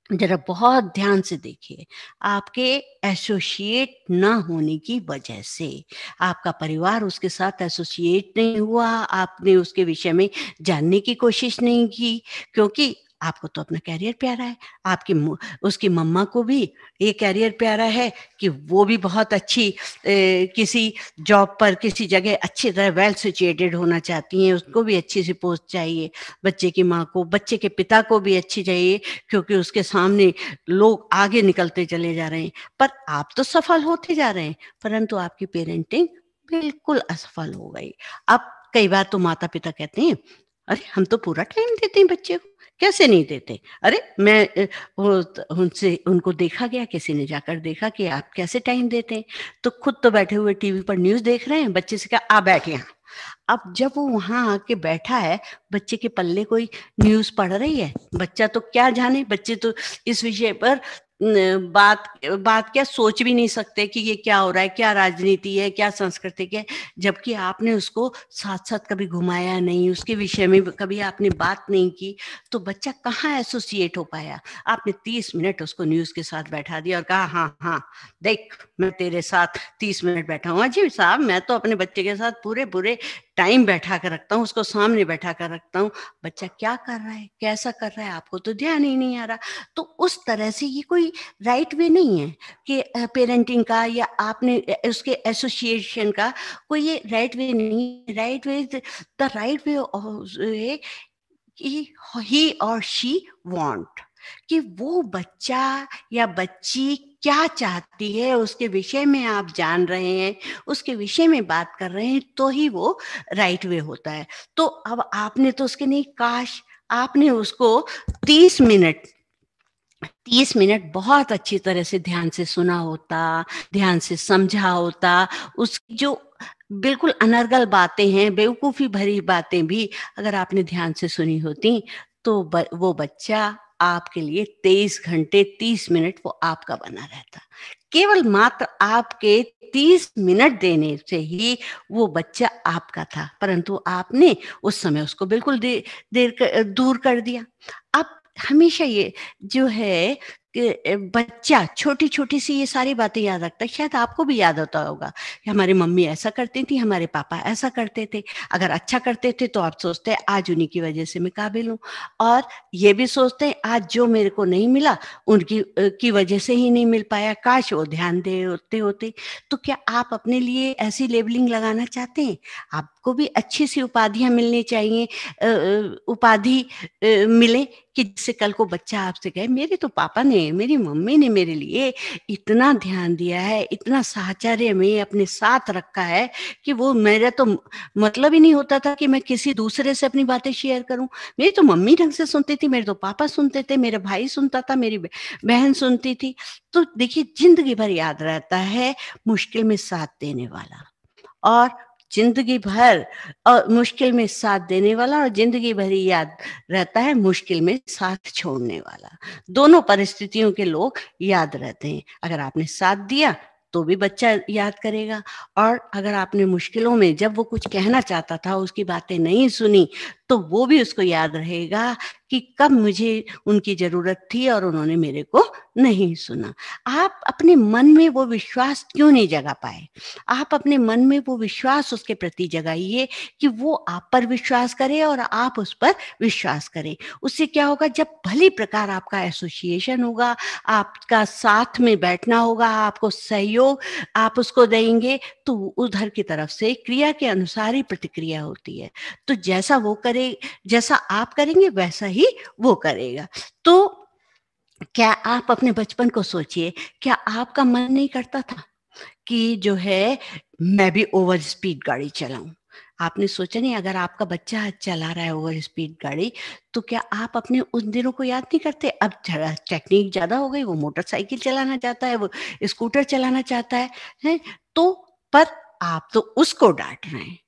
जरा बहुत ध्यान से देखिए। आपके एसोसिएट ना होने की वजह से, आपका परिवार उसके साथ एसोसिएट नहीं हुआ, आपने उसके विषय में जानने की कोशिश नहीं की, क्योंकि आपको तो अपना कैरियर प्यारा है, उसकी मम्मा को भी ये कैरियर प्यारा है कि वो भी बहुत अच्छी किसी जॉब पर, किसी जगह अच्छी तरह वेल सिचुएटेड होना चाहती हैं, उसको भी अच्छी सी पोस्ट चाहिए। बच्चे की माँ को, बच्चे के पिता को भी अच्छी चाहिए, क्योंकि उसके सामने लोग आगे निकलते चले जा रहे हैं। पर आप तो सफल होते जा रहे हैं, परंतु आपकी पेरेंटिंग बिल्कुल असफल हो गई। अब कई बार तो माता पिता कहते हैं, अरे हम तो पूरा टाइम देते हैं बच्चे को, कैसे नहीं देते। अरे मैं वो उनसे उनको देखा गया, किसी ने जाकर देखा कि आप कैसे टाइम देते हैं, तो खुद तो बैठे हुए टीवी पर न्यूज देख रहे हैं, बच्चे से कहा आ बैठे यहाँ। अब जब वो वहां आके बैठा है, बच्चे के पल्ले कोई न्यूज पढ़ रही है, बच्चा तो क्या जाने, बच्चे तो इस विषय पर बात बात क्या सोच भी नहीं सकते कि ये क्या हो रहा है, क्या राजनीति है, क्या संस्कृति है। जबकि आपने उसको साथ साथ कभी घुमाया नहीं, उसके विषय में कभी आपने बात नहीं की, तो बच्चा कहाँ एसोसिएट हो पाया। आपने 30 मिनट उसको न्यूज के साथ बैठा दिया और कहा हाँ हाँ देख, मैं तेरे साथ 30 मिनट बैठा हूँ। जी साहब, मैं तो अपने बच्चे के साथ पूरे पूरे टाइम बैठा कर रखता हूँ, उसको सामने बैठा कर रखता हूँ, बच्चा क्या कर रहा है, कैसा कर रहा है, आपको तो ध्यान ही नहीं आ रहा। तो उस तरह से ये कोई राइट वे नहीं है कि पेरेंटिंग का, या आपने उसके एसोसिएशन का कोई ये राइट वे नहीं। Right way, the right way कि ही और शी वांट, कि वो बच्चा या बच्ची क्या चाहती है, उसके विषय में आप जान रहे हैं, उसके विषय में बात कर रहे हैं, तो ही वो राइट वे होता है। तो अब आपने तो उसके नहीं, काश आपने उसको 30 मिनट 30 मिनट बहुत अच्छी तरह से ध्यान से सुना होता, ध्यान से समझा होता। उसकी जो बिल्कुल अनर्गल बातें हैं, बेवकूफ़ी भरी बातें भी अगर आपने ध्यान से सुनी होती, तो वो बच्चा आपके लिए 23 घंटे 30 मिनट वो आपका बना रहता। केवल मात्र आपके 30 मिनट देने से ही वो बच्चा आपका था, परंतु आपने उस समय उसको बिल्कुल दूर कर दिया। अब हमेशा ये जो है कि बच्चा छोटी-छोटी सी ये सारी बातें याद रखता है। शायद आपको भी याद होता होगा कि हमारी मम्मी ऐसा करती थी, हमारे पापा ऐसा करते थे। अगर अच्छा करते थे तो आप सोचते हैं आज उन्हीं की वजह से मैं काबिल हूँ, और ये भी सोचते हैं आज जो मेरे को नहीं मिला उनकी की वजह से ही नहीं मिल पाया, काश वो ध्यान दे होते। तो क्या आप अपने लिए ऐसी लेबलिंग लगाना चाहते हैं? आपको भी अच्छी सी उपाधियाँ मिलनी चाहिए, उपाधि मिले कि जिससे कल को बच्चा आपसे कहे मेरे तो पापा ने, मेरी मम्मी ने मेरे लिए इतना ध्यान दिया है, इतना साहचर्य में अपने साथ रखा है कि वो मेरा तो मतलब ही नहीं होता था कि मैं किसी दूसरे से अपनी बातें शेयर करूं। मेरी तो मम्मी ढंग से सुनती थी, मेरे तो पापा सुनते थे, मेरा भाई सुनता था, मेरी बहन सुनती थी। तो देखिए, जिंदगी भर याद रहता है मुश्किल में साथ देने वाला, और जिंदगी भर मुश्किल में साथ देने वाला, और जिंदगी भर ही याद रहता है मुश्किल में साथ छोड़ने वाला। दोनों परिस्थितियों के लोग याद रहते हैं। अगर आपने साथ दिया तो भी बच्चा याद करेगा, और अगर आपने मुश्किलों में, जब वो कुछ कहना चाहता था, उसकी बातें नहीं सुनी, तो वो भी उसको याद रहेगा कि कब मुझे उनकी जरूरत थी और उन्होंने मेरे को नहीं सुना। आप अपने मन में वो विश्वास क्यों नहीं जगा पाए? आप अपने मन में वो विश्वास उसके प्रति जगाइए कि वो आप पर विश्वास करे और आप उस पर विश्वास करें। उससे क्या होगा, जब भली प्रकार आपका एसोसिएशन होगा, आपका साथ में बैठना होगा, आपको सहयोग आप उसको देंगे, तो उधर की तरफ से क्रिया के अनुसार ही प्रतिक्रिया होती है। तो जैसा वो करे, जैसा आप करेंगे वैसा ही वो करेगा। तो क्या आप अपने बचपन को सोचिए, क्या आपका मन नहीं करता था कि जो है मैं भी ओवर स्पीड गाड़ी चलाऊं? आपने सोचा नहीं, अगर आपका बच्चा चला रहा है ओवर स्पीड गाड़ी, तो क्या आप अपने उन दिनों को याद नहीं करते? अब टेक्निक ज्यादा हो गई, वो मोटरसाइकिल चलाना चाहता है, वो स्कूटर चलाना चाहता है? तो पर आप तो उसको डांट रहे हैं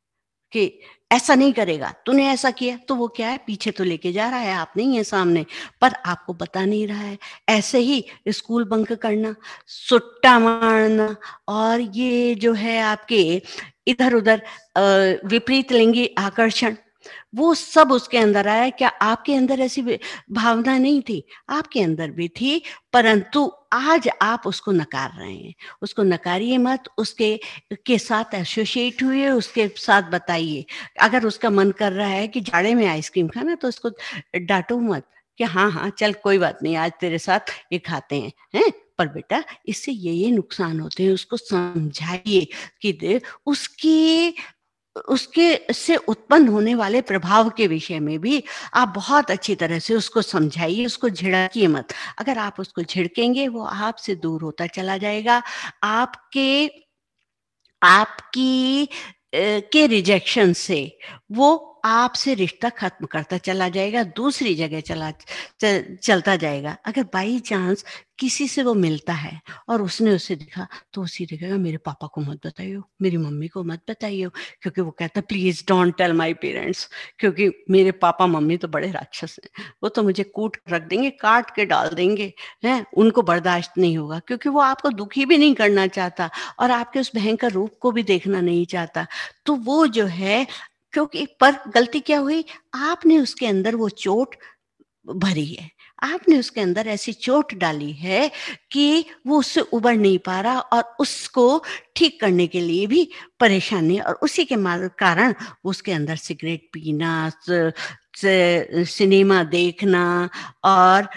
कि ऐसा नहीं करेगा, तूने ऐसा किया, तो वो क्या है, पीछे तो लेके जा रहा है, आप नहीं है सामने, पर आपको बता नहीं रहा है। ऐसे ही स्कूल बंक करना, सुट्टा मारना, और ये जो है आपके इधर उधर विपरीत लिंगी आकर्षण, वो सब उसके अंदर आया। क्या आपके अंदर ऐसी भावना नहीं थी? आपके अंदर भी थी, परंतु आज आप उसको नकार रहे हैं। उसको नकारिए मत, उसके के साथ एसोसिएट हुए, उसके साथ बताइए। अगर उसका मन कर रहा है कि जाड़े में आइसक्रीम खाना, तो उसको डांटो मत कि हाँ हाँ चल कोई बात नहीं, आज तेरे साथ ये खाते हैं? पर बेटा इससे ये नुकसान होते हैं, उसको समझाइए कि उसकी उसके से उत्पन्न होने वाले प्रभाव के विषय में भी आप बहुत अच्छी तरह से उसको समझाइए, उसको झिड़किए मत। अगर आप उसको झिड़केंगे, वो आपसे दूर होता चला जाएगा। आपके आपकी के रिजेक्शन से वो आपसे रिश्ता खत्म करता चला जाएगा, दूसरी जगह चलता जाएगा। अगर बाई चांस किसी से वो मिलता है और उसने उसे देखा, तो उसी देखेगा मेरे पापा को मत बताइयो, मेरी मम्मी को मत बताइयो, क्योंकि वो कहता please don't tell my parents, क्योंकि मेरे पापा मम्मी तो बड़े राक्षस हैं, वो तो मुझे कूट रख देंगे, काट के डाल देंगे, हैं? उनको बर्दाश्त नहीं होगा, क्योंकि वो आपको दुखी भी नहीं करना चाहता और आपके उस भयंकर रूप को भी देखना नहीं चाहता। तो वो जो है, क्योंकि पर गलती क्या हुई, आपने उसके अंदर वो चोट भरी है, आपने उसके अंदर ऐसी चोट डाली है कि वो उससे उबर नहीं पा रहा, और उसको ठीक करने के लिए भी परेशानी, और उसी के कारण उसके अंदर सिगरेट पीना, सिनेमा देखना, और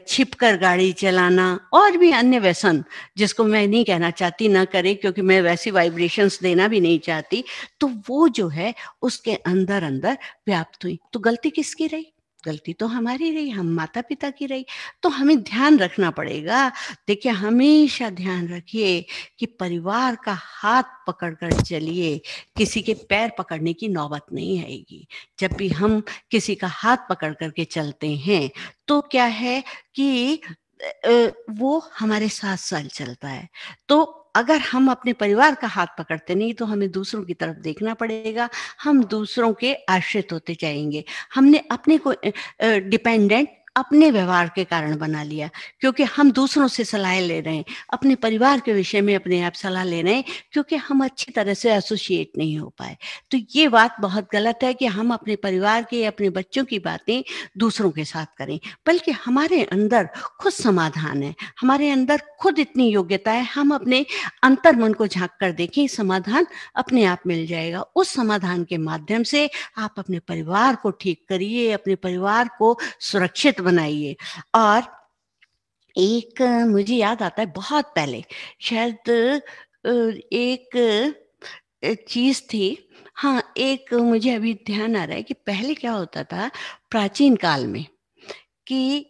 छिपकर गाड़ी चलाना, और भी अन्य व्यसन, जिसको मैं नहीं कहना चाहती ना करे, क्योंकि मैं वैसी वाइब्रेशंस देना भी नहीं चाहती, तो वो जो है उसके अंदर अंदर व्याप्त हुई। तो गलती किसकी रही? गलती तो हमारी रही, हम माता पिता की रही। तो हमें ध्यान रखना पड़ेगा। देखिए, हमेशा ध्यान रखिए कि परिवार का हाथ पकड़ कर चलिए, किसी के पैर पकड़ने की नौबत नहीं आएगी। जब भी हम किसी का हाथ पकड़ करके चलते हैं, तो क्या है कि वो हमारे साथ साथ चलता है। तो अगर हम अपने परिवार का हाथ पकड़ते नहीं, तो हमें दूसरों की तरफ देखना पड़ेगा, हम दूसरों के आश्रित होते जाएंगे। हमने अपने को डिपेंडेंट अपने व्यवहार के कारण बना लिया, क्योंकि हम दूसरों से सलाह ले रहे हैं, अपने परिवार के विषय में अपने आप सलाह ले रहे हैं, क्योंकि हम अच्छी तरह से एसोसिएट नहीं हो पाए। तो ये बात बहुत गलत है कि हम अपने परिवार के, अपने बच्चों की बातें दूसरों के साथ करें, बल्कि हमारे अंदर खुद समाधान है, हमारे अंदर खुद इतनी योग्यता है, हम अपने अंतर मन को झांक कर देखें, समाधान अपने आप मिल जाएगा। उस समाधान के माध्यम से आप अपने परिवार को ठीक करिए, अपने परिवार को सुरक्षित बनाइए। और एक मुझे याद आता है, बहुत पहले शायद एक चीज थी, हाँ, एक मुझे अभी ध्यान आ रहा है कि पहले क्या होता था प्राचीन काल में, कि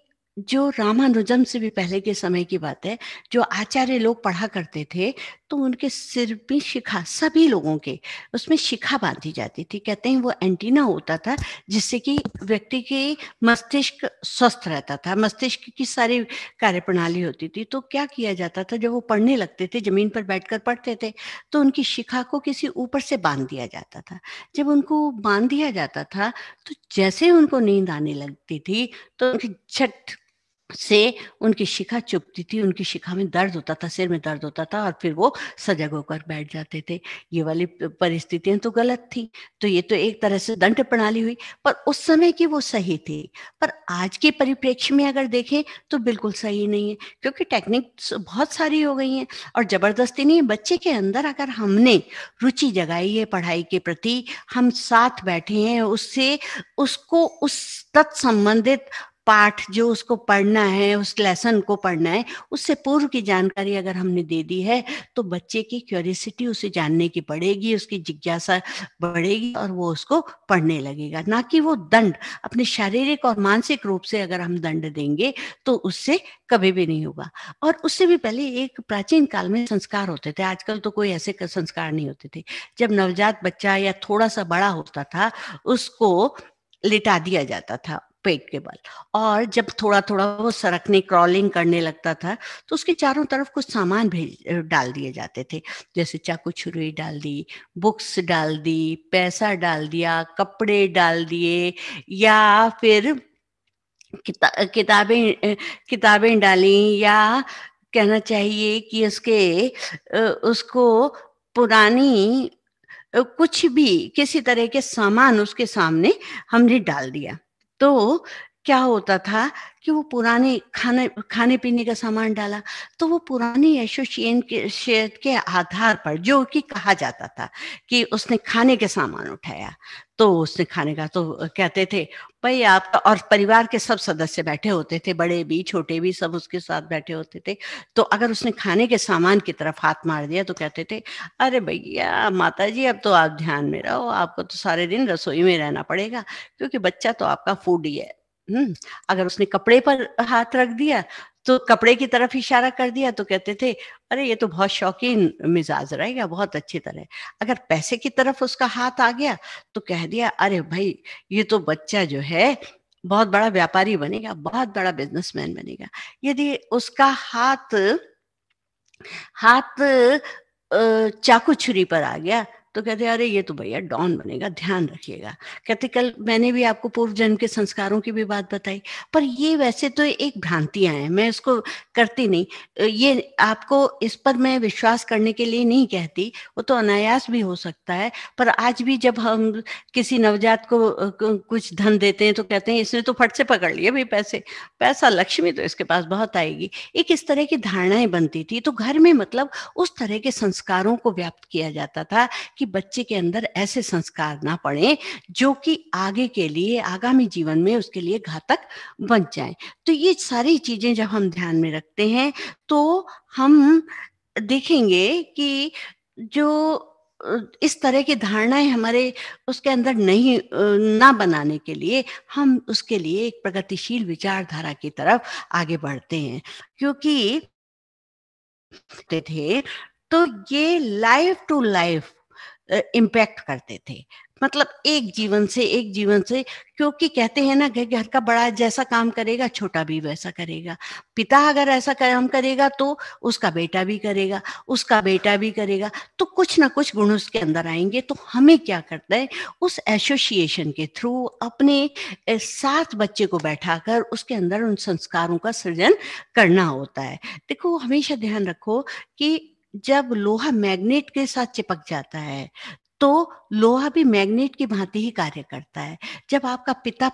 जो रामानुजम से भी पहले के समय की बात है, जो आचार्य लोग पढ़ा करते थे, तो उनके सिर में शिखा, सभी लोगों के उसमें शिखा बांधी जाती थी। कहते हैं वो एंटीना होता था जिससे कि व्यक्ति के मस्तिष्क स्वस्थ रहता था, मस्तिष्क की सारी कार्यप्रणाली होती थी। तो क्या किया जाता था, जब वो पढ़ने लगते थे, जमीन पर बैठकर पढ़ते थे, तो उनकी शिखा को किसी ऊपर से बांध दिया जाता था। जब उनको बांध दिया जाता था, तो जैसे उनको नींद आने लगती थी, तो उनकी झट से उनकी शिखा चुभती थी, उनकी शिखा में दर्द होता था, सिर में दर्द होता था, और फिर वो सजग होकर बैठ जाते थे। ये वाली परिस्थितियां तो गलत थी। तो ये तो एक तरह से दंड प्रणाली हुई, पर उस समय की वो सही थी। पर आज के परिप्रेक्ष्य में अगर देखें तो बिल्कुल सही नहीं है, क्योंकि टेक्निक्स बहुत सारी हो गई हैं। और जबरदस्ती नहीं, बच्चे के अंदर अगर हमने रुचि जगाई है पढ़ाई के प्रति, हम साथ बैठे हैं उससे, उसको उस तत्संबंधित पाठ जो उसको पढ़ना है, उस लेसन को पढ़ना है, उससे पूर्व की जानकारी अगर हमने दे दी है, तो बच्चे की क्यूरियोसिटी उसे जानने की बढ़ेगी, उसकी जिज्ञासा बढ़ेगी और वो उसको पढ़ने लगेगा। ना कि वो दंड, अपने शारीरिक और मानसिक रूप से अगर हम दंड देंगे तो उससे कभी भी नहीं होगा। और उससे भी पहले एक प्राचीन काल में संस्कार होते थे, आजकल तो कोई ऐसे संस्कार नहीं होते थे। जब नवजात बच्चा या थोड़ा सा बड़ा होता था, उसको लिटा दिया जाता था पेट के बल, और जब थोड़ा थोड़ा वो सरकने, क्रॉलिंग करने लगता था, तो उसके चारों तरफ कुछ सामान भेज डाल दिए जाते थे। जैसे चाकू छुरी डाल दी, बुक्स डाल दी, पैसा डाल दिया, कपड़े डाल दिए, या फिर किताबें किताबें डाली, या कहना चाहिए कि उसको पुरानी कुछ भी, किसी तरह के सामान उसके सामने हमने डाल दिया। तो क्या होता था कि वो पुराने खाने खाने पीने का सामान डाला, तो वो पुरानी एसोसिएशन के शेयर के आधार पर, जो कि कहा जाता था कि उसने खाने के सामान उठाया, तो उसने खाने का, तो कहते थे भाई आपका, और परिवार के सब सदस्य बैठे होते थे, बड़े भी छोटे भी सब उसके साथ बैठे होते थे। तो अगर उसने खाने के सामान की तरफ हाथ मार दिया तो कहते थे, अरे भैया माता जी अब तो आप ध्यान में रहो, आपको तो सारे दिन रसोई में रहना पड़ेगा, क्योंकि बच्चा तो आपका फूडी है। अगर उसने कपड़े पर हाथ रख दिया, तो कपड़े की तरफ इशारा कर दिया, तो कहते थे अरे ये तो बहुत शौकीन मिजाज रहेगा, बहुत अच्छी तरह। अगर पैसे की तरफ उसका हाथ आ गया, तो कह दिया अरे भाई ये तो बच्चा जो है बहुत बड़ा व्यापारी बनेगा, बहुत बड़ा बिजनेसमैन बनेगा। यदि उसका हाथ हाथ चाकू छुरी पर आ गया, तो कहते अरे ये तो भैया डॉन बनेगा, ध्यान रखिएगा। कहते कल मैंने भी आपको पूर्व जन्म के संस्कारों की भी बात बताई, पर ये वैसे तो एक भ्रांतियां हैं, मैं इसको करती नहीं। ये आपको इस पर मैं विश्वास करने के लिए नहीं कहती, वो तो अनायास भी हो सकता है। पर आज भी जब हम किसी नवजात को कुछ धन देते हैं, तो कहते हैं इसने तो फट से पकड़ लिए भाई पैसे, पैसा लक्ष्मी तो इसके पास बहुत आएगी। एक इस तरह की धारणाएं बनती थी। तो घर में मतलब उस तरह के संस्कारों को व्याप्त किया जाता था कि बच्चे के अंदर ऐसे संस्कार ना पड़े जो कि आगे के लिए, आगामी जीवन में उसके लिए घातक बन जाए। तो ये सारी चीजें जब हम ध्यान में रखते हैं, तो हम देखेंगे कि जो इस तरह की धारणाएं हमारे उसके अंदर नहीं ना बनाने के लिए, हम उसके लिए एक प्रगतिशील विचारधारा की तरफ आगे बढ़ते हैं। क्योंकि थे तो ये लाइफ टू लाइफ इम्पैक्ट करते थे। मतलब एक जीवन से, क्योंकि कहते हैं ना कि घर का बड़ा जैसा काम करेगा छोटा भी वैसा करेगा। पिता अगर ऐसा काम करेगा तो उसका बेटा भी करेगा, उसका बेटा भी करेगा, तो कुछ ना कुछ गुण उसके अंदर आएंगे। तो हमें क्या करता है, उस एसोसिएशन के थ्रू अपने साथ बच्चे को बैठाकर उसके अंदर उन संस्कारों का सृजन करना होता है। देखो हमेशा ध्यान रखो कि जब लोहा मैग्नेट के साथ चिपक जाता है, तो लोहा भी मैग्नेट की भांति ही कार्य करता है। जब आपका पिता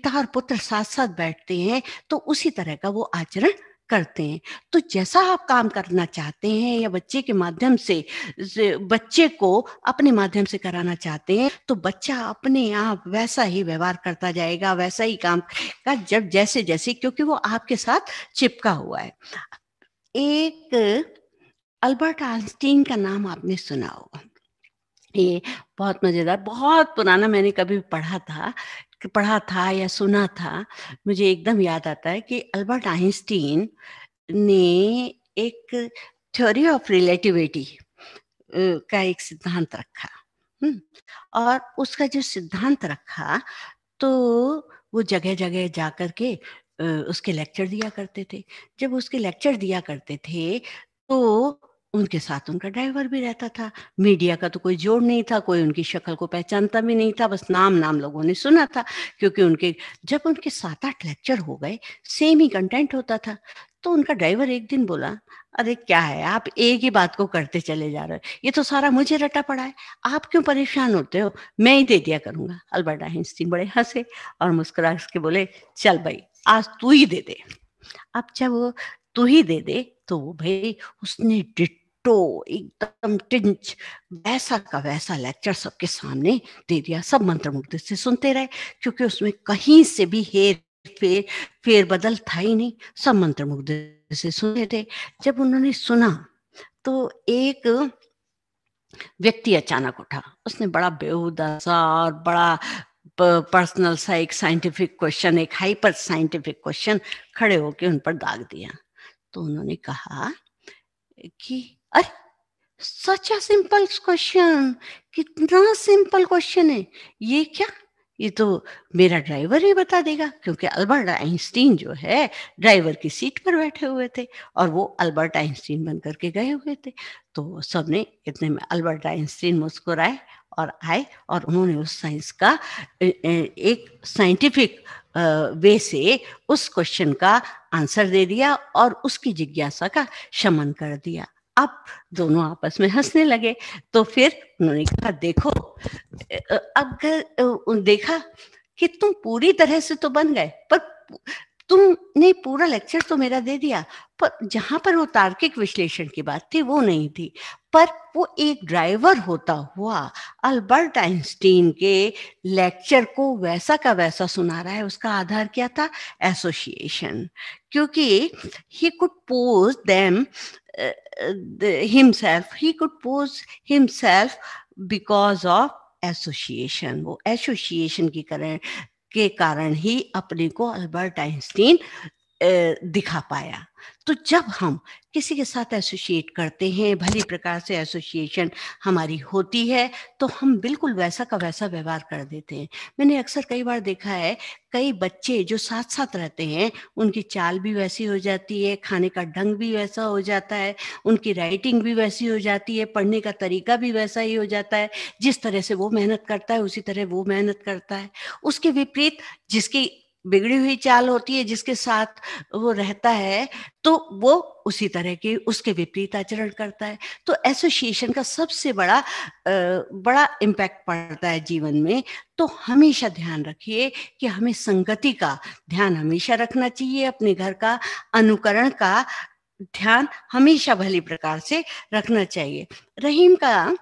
और पुत्र साथ साथ बैठते हैं, तो उसी तरह का वो आचरण करते हैं। तो जैसा आप काम करना चाहते हैं या बच्चे के माध्यम से बच्चे को अपने माध्यम से कराना चाहते हैं, तो बच्चा अपने आप वैसा ही व्यवहार करता जाएगा, वैसा ही काम का, जब जैसे जैसे, क्योंकि वो आपके साथ चिपका हुआ है। एक अल्बर्ट आइंस्टीन का नाम आपने सुना होगा। ये बहुत मजेदार, बहुत पुराना, मैंने कभी पढ़ा था या सुना था। मुझे एकदम याद आता है कि अल्बर्ट आइंस्टीन ने एक थ्योरी ऑफ रिलेटिविटी का एक सिद्धांत रखा। और उसका जो सिद्धांत रखा, तो वो जगह-जगह जा कर के उसके लेक्चर दिया करते थे। जब उसके लेक्चर दिया करते थे, तो उनके साथ उनका ड्राइवर भी रहता था। मीडिया का तो कोई जोड़ नहीं था, कोई उनकी शक्ल को पहचानता भी नहीं था, बस नाम-नाम लोगों ने सुना था, क्योंकि उनके जब उनके 7-8 लेक्चर हो गए, सेम ही कंटेंट होता था। तो उनका ड्राइवर एक दिन बोला, "अरे क्या है, आप एक ही बात को करते चले जा रहे हो। ये तो सारा मुझे रटा पड़ा है। आप क्यों परेशान होते हो? मैं ही दे दिया करूँगा।" अल्बर्ट आइंस्टीन बड़े हँसे और मुस्कुरा के बोले, "चल भई, आज तू ही दे दे।" अब जब वो तू ही दे दे, तो वो भई उसने डिट्टो एकदम टिंच वैसा का वैसा लेक्चर सबके सामने दे दिया। सब मंत्रमुग्ध से सुनते रहे, क्योंकि उसमें कहीं से भी हेर-फेर, फेर-बदल था ही नहीं। सब मंत्रमुग्ध से सुन रहे थे। जब उन्होंने सुना, तो एक व्यक्ति अचानक उठा। उसने बड़ा बेहुदा सा और बड़ा पर्सनल सा एक साइंटिफिक क्वेश्चन, एक हाइपर साइंटिफिक क्वेश्चन खड़े होके उन पर दाग दिया। तो उन्होंने कहा कि अरे, सच अ सिंपल क्वेश्चन, कितना सिंपल क्वेश्चन है ये। क्या, ये तो मेरा ड्राइवर ही बता देगा, क्योंकि अल्बर्ट आइंस्टीन जो है ड्राइवर की सीट पर बैठे हुए थे और वो अल्बर्ट आइंस्टीन बन करके गए हुए थे। तो सबने, इतने में अल्बर्ट आइंस्टीन मुस्कुराए और आए और उन्होंने उस साइंस का एक साइंटिफिक वे से उस क्वेश्चन का आंसर दे दिया और उसकी जिज्ञासा का शमन कर दिया। अब दोनों आपस में हंसने लगे। तो फिर उन्होंने कहा, देखो अगर देखा कि तुम पूरी तरह से तो बन गए, पर तुमने पूरा लेक्चर तो मेरा दे दिया, पर जहां पर वो तार्किक विश्लेषण की बात थी वो नहीं थी। पर वो एक ड्राइवर होता हुआ अल्बर्ट आइंस्टीन के लेक्चर को वैसा का वैसा सुना रहा है। उसका आधार क्या था? एसोसिएशन। क्योंकि he could pose them himself, he could pose himself because of association. वो एसोसिएशन के कारण ही अपने को अल्बर्ट आइंस्टीन दिखा पाया। तो जब हम किसी के साथ एसोसिएट करते हैं, भली प्रकार से एसोसिएशन हमारी होती है, तो हम बिल्कुल वैसा का वैसा व्यवहार कर देते हैं। मैंने अक्सर कई बार देखा है, कई बच्चे जो साथ-साथ रहते हैं, उनकी चाल भी वैसी हो जाती है, खाने का ढंग भी वैसा हो जाता है, उनकी राइटिंग भी वैसी हो जाती है, पढ़ने का तरीका भी वैसा ही हो जाता है। जिस तरह से वो मेहनत करता है, उसी तरह वो मेहनत करता है। उसके विपरीत जिसकी बिगड़ी हुई चाल होती है, जिसके साथ वो रहता है, तो वो उसी तरह के उसके विपरीत आचरण करता है। तो एसोसिएशन का सबसे बड़ा इम्पैक्ट पड़ता है जीवन में। तो हमेशा ध्यान रखिए कि हमें संगति का ध्यान हमेशा रखना चाहिए, अपने घर का अनुकरण का ध्यान हमेशा भली प्रकार से रखना चाहिए। रहीम का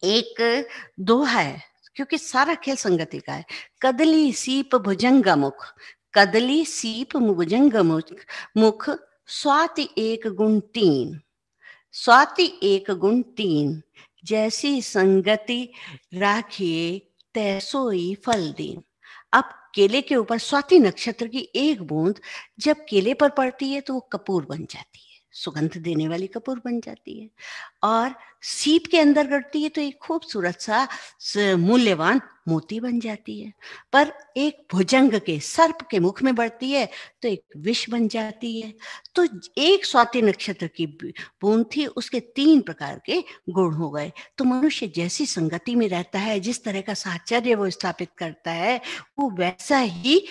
एक दोहा है, क्योंकि सारा खेल संगति का है। कदली सीप भुजंग मुख, कदली सीप भुजंग मुख, स्वाति एक गुण तीन, स्वाति एक गुण तीन, जैसी संगति राखिए तैसोई फल दीन। अब केले के ऊपर स्वाति नक्षत्र की एक बूंद जब केले पर पड़ती है, तो वो कपूर बन जाती है, सुगंध देने वाली कपूर बन जाती है। और सीप के अंदर गड़ती है, तो एक खूबसूरत सा मूल्यवान मोती बन जाती है। पर एक भुजंग के सर्प के मुख में बढ़ती है, तो एक विष बन जाती है। तो एक स्वाति नक्षत्र की बूंद थी, उसके 3 प्रकार के गुण हो गए। तो मनुष्य जैसी संगति में रहता है, जिस तरह का साहचर्य वो स्थापित करता है, वो वैसा ही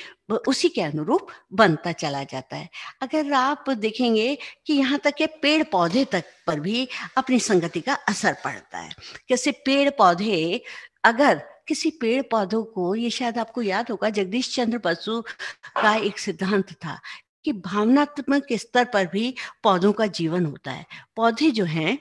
उसी के अनुरूप बनता चला जाता है। अगर आप देखेंगे कि यहाँ तक के पेड़ पौधे तक पर भी अपनी संगति का असर पड़ता है। जैसे पेड़ पौधे, अगर किसी पेड़ पौधों को, ये शायद आपको याद होगा, जगदीश चंद्र बसु का एक सिद्धांत था कि भावनात्मक स्तर पर भी पौधों का जीवन होता है। पौधे जो हैं,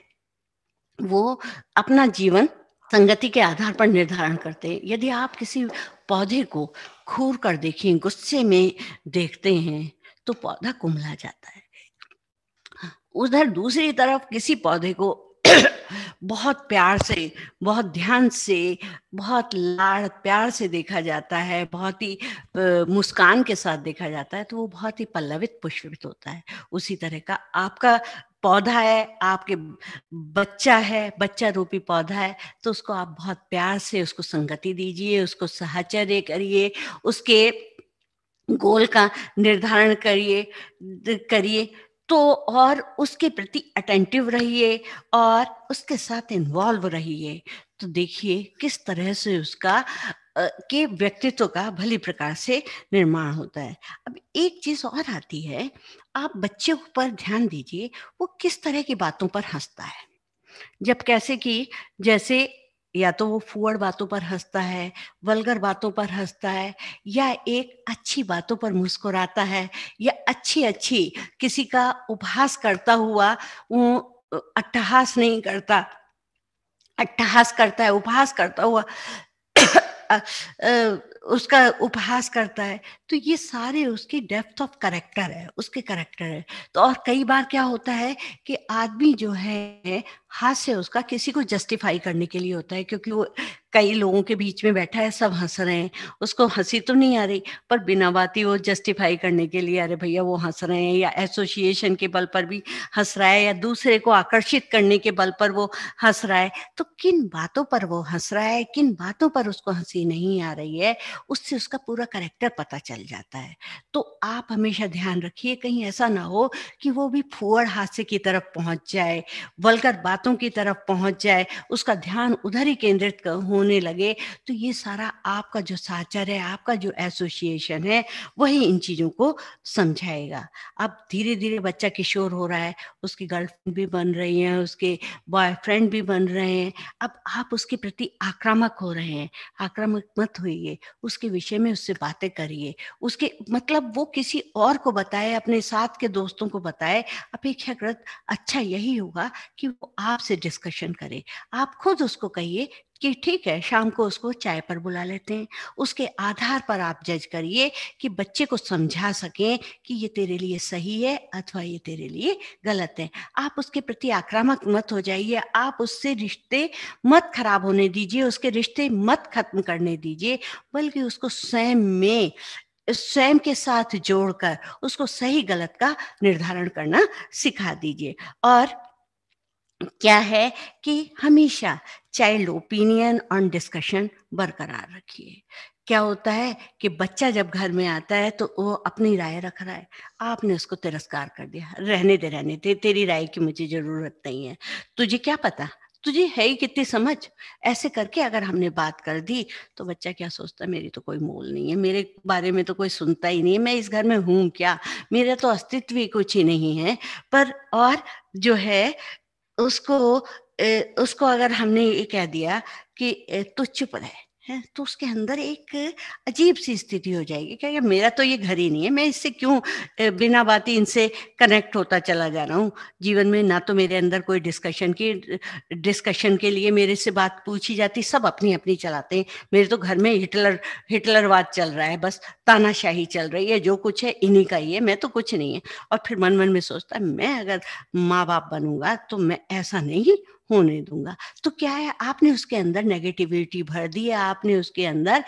वो अपना जीवन संगति के आधार पर निर्धारण करते हैं। यदि आप किसी पौधे को घूर कर देखें, गुस्से में देखते हैं, तो पौधा कुम्हला जाता है। उधर दूसरी तरफ किसी पौधे को बहुत प्यार से, बहुत ध्यान से, बहुत लाड़ प्यार से देखा जाता है, बहुत ही मुस्कान के साथ देखा जाता है, तो वो बहुत ही पल्लवित पुष्पित होता है। उसी तरह का आपका पौधा है, आपके बच्चा है, बच्चा रूपी पौधा है, तो उसको आप बहुत प्यार से उसको संगति दीजिए, उसको साहचर्य करिए, उसके गोल का निर्धारण करिए, तो और उसके प्रति अटेंटिव रहिए और उसके साथ इन्वॉल्व रहिए। तो देखिए किस तरह से उसका के व्यक्तित्व का भली प्रकार से निर्माण होता है। अब एक चीज और आती है, आप बच्चे पर ध्यान दीजिए, वो किस तरह की बातों पर हंसता है। जब कैसे कि जैसे या तो वो फूहड़ बातों पर हंसता है, वल्गर बातों पर हंसता है, या एक अच्छी बातों पर मुस्कुराता है, या अच्छी-अच्छी किसी का उपहास करता हुआ वो अट्टहास नहीं करता, अट्टहास करता है, उपहास करता हुआ अ, उसका उपहास करता है। तो ये सारे उसकी डेप्थ ऑफ कैरेक्टर है, उसके कैरेक्टर है। तो और कई बार क्या होता है कि आदमी जो है हास्य उसका किसी को जस्टिफाई करने के लिए होता है, क्योंकि वो कई लोगों के बीच में बैठा है, सब हंस रहे हैं, उसको हंसी तो नहीं आ रही, पर बिना बात ही वो जस्टिफाई करने के लिए, अरे भैया वो हंस रहे हैं, या एसोसिएशन के बल पर भी हंस रहा है, या दूसरे को आकर्षित करने के बल पर वो हंस रहा है। तो किन बातों पर वो हंस रहा है, किन बातों पर उसको हंसी नहीं आ रही है, उससे उसका पूरा कैरेक्टर पता चल जाता है। तो आप हमेशा ध्यान रखिए, कहीं ऐसा ना हो कि वो भी फूहड़ हास्य की तरफ पहुंच जाए, वल्गर बातों की तरफ पहुंच जाए, उसका ध्यान उधर ही केंद्रित होने लगे। तो ये सारा आपका जो साहचर्य है, आपका जो एसोसिएशन है, वही इन चीजों को समझाएगा। अब धीरे धीरे बच्चा किशोर हो रहा है, उसकी गर्लफ्रेंड भी बन रही है, उसके बॉयफ्रेंड भी बन रहे हैं। अब आप उसके प्रति आक्रामक हो रहे हैं, आक्रामक मत होइए, उसके विषय में उससे बातें करिए, उसके मतलब वो किसी और को बताए, अपने साथ के दोस्तों को बताए। अपेक्षाकृत अच्छा यही होगा कि वो आपसे डिस्कशन करे। आप खुद उसको कहिए कि ठीक है, शाम को उसको चाय पर बुला लेते हैं। उसके आधार पर आप जज करिए कि बच्चे को समझा सकें कि ये तेरे लिए सही है अथवा ये तेरे लिए गलत है। आप उसके प्रति आक्रामक मत हो जाइए, आप उससे रिश्ते मत खराब होने दीजिए, उसके रिश्ते मत खत्म करने दीजिए, बल्कि उसको स्वयं के साथ जोड़कर उसको सही गलत का निर्धारण करना सिखा दीजिए। और क्या है कि हमेशा चाइल्ड ओपिनियन और डिस्कशन बरकरार रखिए। क्या होता है कि बच्चा जब घर में आता है तो वो अपनी राय रख रहा है, आपने उसको तिरस्कार कर दिया, रहने दे, तेरी राय की मुझे जरूरत नहीं है, तुझे क्या पता, तुझे है ही कितनी समझ। ऐसे करके अगर हमने बात कर दी तो बच्चा क्या सोचता है, मेरी तो कोई मोल नहीं है, मेरे बारे में तो कोई सुनता ही नहीं है, मैं इस घर में हूँ क्या, मेरा तो अस्तित्व ही कुछ ही नहीं है। पर और जो है उसको उसको अगर हमने ये कह दिया कि तू चुप रह, हैं, तो उसके अंदर एक अजीब-सी स्थिति हो जाएगी, कहेगा मेरा तो ये घर ही नहीं है, मैं इससे क्यों बिना बाती इनसे कनेक्ट होता चला जा रहा हूँ। जीवन में ना तो मेरे अंदर कोई डिस्कशन के लिए मेरे से बात पूछी जाती, सब अपनी-अपनी चलाते हैं। मेरे तो घर में हिटलरवाद चल रहा है, बस तानाशाही चल रही है, जो कुछ है इन्हीं का ही है, मैं तो कुछ नहीं है। और फिर मन-मन में सोचता है, मैं अगर माँ-बाप बनूँगा तो मैं ऐसा नहीं होने दूँगा। तो क्या है, आपने उसके अंदर नेगेटिविटी भर दी है, आपने उसके अंदर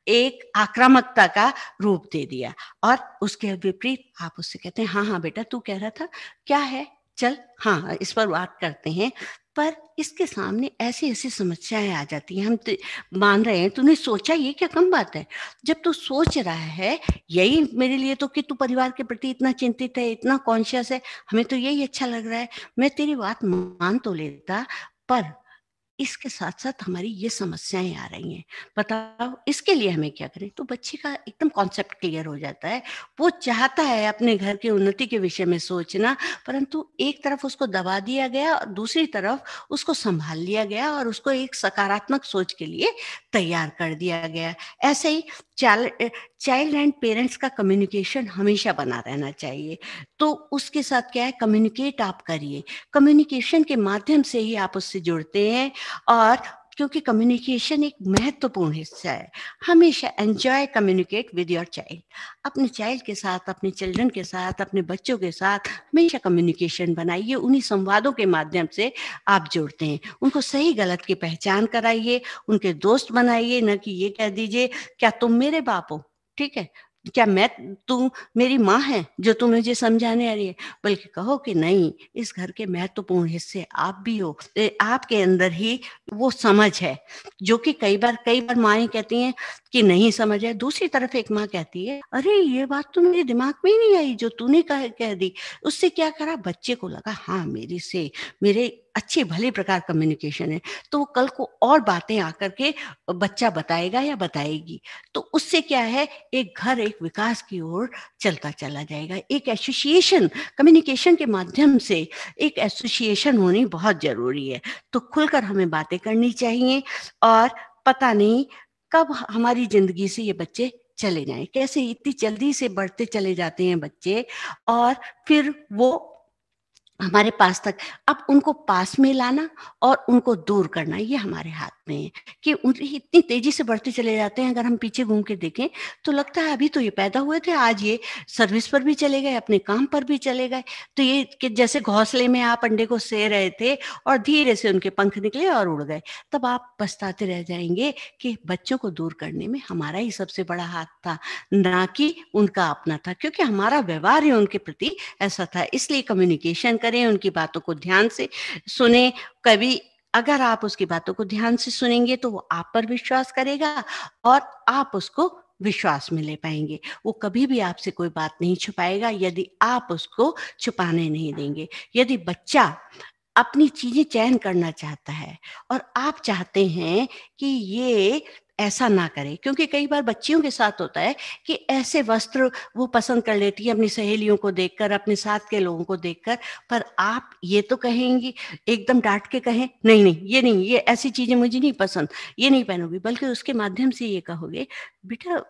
एक आक्रामकता का रूप दे दिया। और उसके विपरीत आप उससे कहते हैं, हाँ, हाँ बेटा तू कह रहा था, क्या है? चल हाँ, इस पर बात करते हैं। पर इसके सामने ऐसी-ऐसी समस्याएँ आ जाती हैं, हम त मान रहे हैं, तूने सोचा ये क्या कम बात है? जब तू सोच रहा है, यही मेरे लिए तो कि तू परिवार के प्रति इतना चिंतित है, इतना कॉन्शियस है, हमें तो यही अच्छा लग रहा है। मैं तेरी बात मान तो लेता, पर इसके साथ-साथ हमारी ये समस्याएँ आ रही हैं। बताओ इसके लिए हमें क्या करें? तो बच्चे का एकदम कॉन्सेप्ट क्लियर हो जाता है। वो चाहता है अपने घर की उन्नति के विषय में सोचना, परंतु एक तरफ उसको दबा दिया गया और दूसरी तरफ उसको सँभाल लिया गया और उसको एक सकारात्मक सोच के लिए तैयार कर दिया गया। ऐसे ही चाइल्ड एंड पेरेंट्स का कम्युनिकेशन हमेशा बना रहना चाहिए। तो उसके साथ क्या है, कम्युनिकेट आप करिए। कम्युनिकेशन के माध्यम से ही आप उससे जुड़ते हैं। और क्योंकि कम्युनिकेशन एक महत्वपूर्ण हिस्सा है, हमेशा enjoy communicate with your child. अपने चाइल्ड के साथ, अपने चिल्ड्रन के साथ, अपने बच्चों के साथ हमेशा कम्युनिकेशन बनाइए। उन्हीं संवादों के माध्यम से आप जुड़ते हैं। उनको सही गलत की पहचान कराइए, उनके दोस्त बनाइए, ना कि ये कह दीजिए क्या तुम मेरे बाप हो, ठीक है? क्या मैं तू मेरी माँ है जो तू मुझे समझाने आ रही है, बल्कि कहो कि नहीं, इस घर के महत्वपूर्ण हिस्से आप भी हो। आपके अंदर ही वो समझ है, जो कि कई बार माएँ कहती हैं कि नहीं समझ है। दूसरी तरफ एक माँ कहती है, अरे ये बात तो मेरे दिमाग में ही नहीं आई जो तूने कह दी। उससे क्या करा, बच्चे को लगा हाँ मेरे अच्छे भले प्रकार कम्युनिकेशन है, तो वो कल को और बातें आकर के बच्चा बताएगा या बताएगी। तो उससे क्या है, एक घर एक विकास की ओर चलता चला जाएगा। एक एसोसिएशन, कम्युनिकेशन के माध्यम से एक एसोसिएशन होनी बहुत जरूरी है। तो खुलकर हमें बातें करनी चाहिए, और पता नहीं कब हमारी जिंदगी से ये बच्चे चले जाएं, कैसे इतनी जल्दी से बढ़ते चले जाते हैं बच्चे, और फिर वो हमारे पास तक। अब उनको पास में लाना और उनको दूर करना ये हमारे हाथ में है, कि इतनी तेजी से बढ़ते चले जाते हैं। अगर हम पीछे घूम के देखें तो लगता है अभी तो ये पैदा हुए थे, आज ये सर्विस पर भी चले गए, अपने काम पर भी चले गए। तो ये कि जैसे घोंसले में आप अंडे को से रहे थे और धीरे से उनके पंख निकले और उड़ गए, तब आप पछताते रह जाएंगे कि बच्चों को दूर करने में हमारा ही सबसे बड़ा हाथ था, ना कि उनका अपना था, क्योंकि हमारा व्यवहार ही उनके प्रति ऐसा था। इसलिए कम्युनिकेशन करें, उनकी बातों को ध्यान से सुने। कभी अगर आप उसकी बातों को ध्यान से सुनेंगे तो वो आप पर विश्वास करेगा, और आप उसको विश्वास में ले पाएंगे। वो कभी भी आपसे कोई बात नहीं छुपाएगा यदि आप उसको छुपाने नहीं देंगे। यदि बच्चा अपनी चीजें चयन करना चाहता है और आप चाहते हैं कि ये ऐसा ना करे, क्योंकि कई बार बच्चियों के साथ होता है कि ऐसे वस्त्र वो पसंद कर लेती है अपनी सहेलियों को देखकर, अपने साथ के लोगों को देखकर, पर आप ये तो कहेंगी, एकदम डांट के कहें नहीं नहीं ये नहीं, ये ऐसी चीजें मुझे नहीं पसंद, ये नहीं पहनूंगी, बल्कि उसके माध्यम से ये कहोगे, बेटा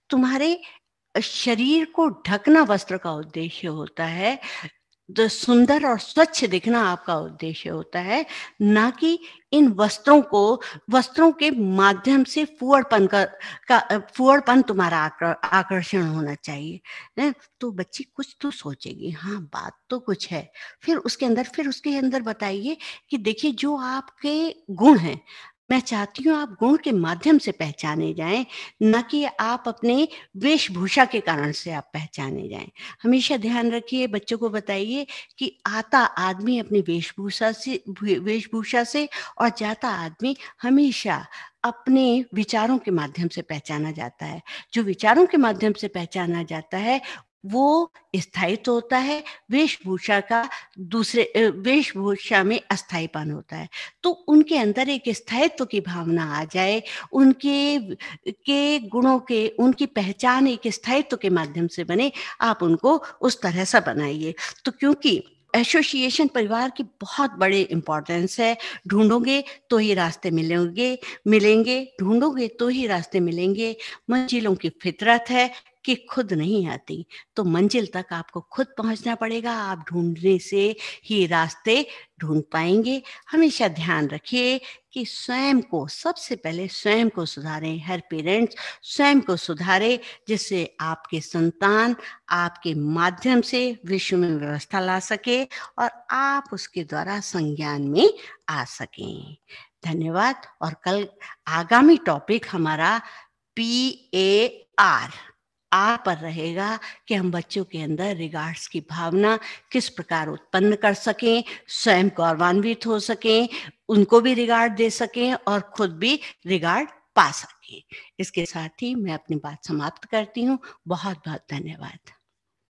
तुम्हारे शरीर को ढकना वस्त्र का उद्देश्य होता है, जो सुंदर और स्वच्छ दिखना आपका उद्देश्य होता है, ना कि इन वस्त्रों के माध्यम से फुअड़पन तुम्हारा आकर्षण होना चाहिए। तो बच्ची कुछ तो सोचेगी, हाँ बात तो कुछ है। फिर उसके अंदर बताइए कि देखिए जो आपके गुण हैं, मैं चाहती हूँ आप गुण के माध्यम से पहचाने जाएं, न कि आप अपने वेशभूषा के कारण से आप पहचाने जाएं। हमेशा ध्यान रखिए, बच्चों को बताइए कि आता आदमी अपनी वेशभूषा से और जाता आदमी हमेशा अपने विचारों के माध्यम से पहचाना जाता है। जो विचारों के माध्यम से पहचाना जाता है वो स्थायित्व होता है, वेशभूषा में अस्थायीपन होता है। तो उनके अंदर एक स्थायित्व की भावना आ जाए, उनकी पहचान एक स्थायित्व के माध्यम से बने, आप उनको उस तरह से बनाइए। तो क्योंकि एसोसिएशन परिवार की बहुत बड़े इंपॉर्टेंस है। ढूंढोगे तो ही रास्ते मिलेंगे, ढूंढोगे तो ही रास्ते मिलेंगे। मंजिलों की फितरत है कि खुद नहीं आती, तो मंजिल तक आपको खुद पहुंचना पड़ेगा। आप ढूंढने से ही रास्ते ढूंढ पाएंगे। हमेशा ध्यान रखिए कि सबसे पहले स्वयं को सुधारें। हर पेरेंट्स स्वयं को सुधारे, जिससे आपके संतान आपके माध्यम से विश्व में व्यवस्था ला सके और आप उसके द्वारा संज्ञान में आ सकें। धन्यवाद। और कल आगामी टॉपिक हमारा PAR पर रहेगा कि हम बच्चों के अंदर रिगार्ड्स की भावना किस प्रकार उत्पन्न कर सकें, स्वयं गौरवान्वित हो सकें, उनको भी रिगार्ड दे सकें और खुद भी रिगार्ड पा सकें। इसके साथ ही मैं अपनी बात समाप्त करती हूँ। बहुत बहुत धन्यवाद।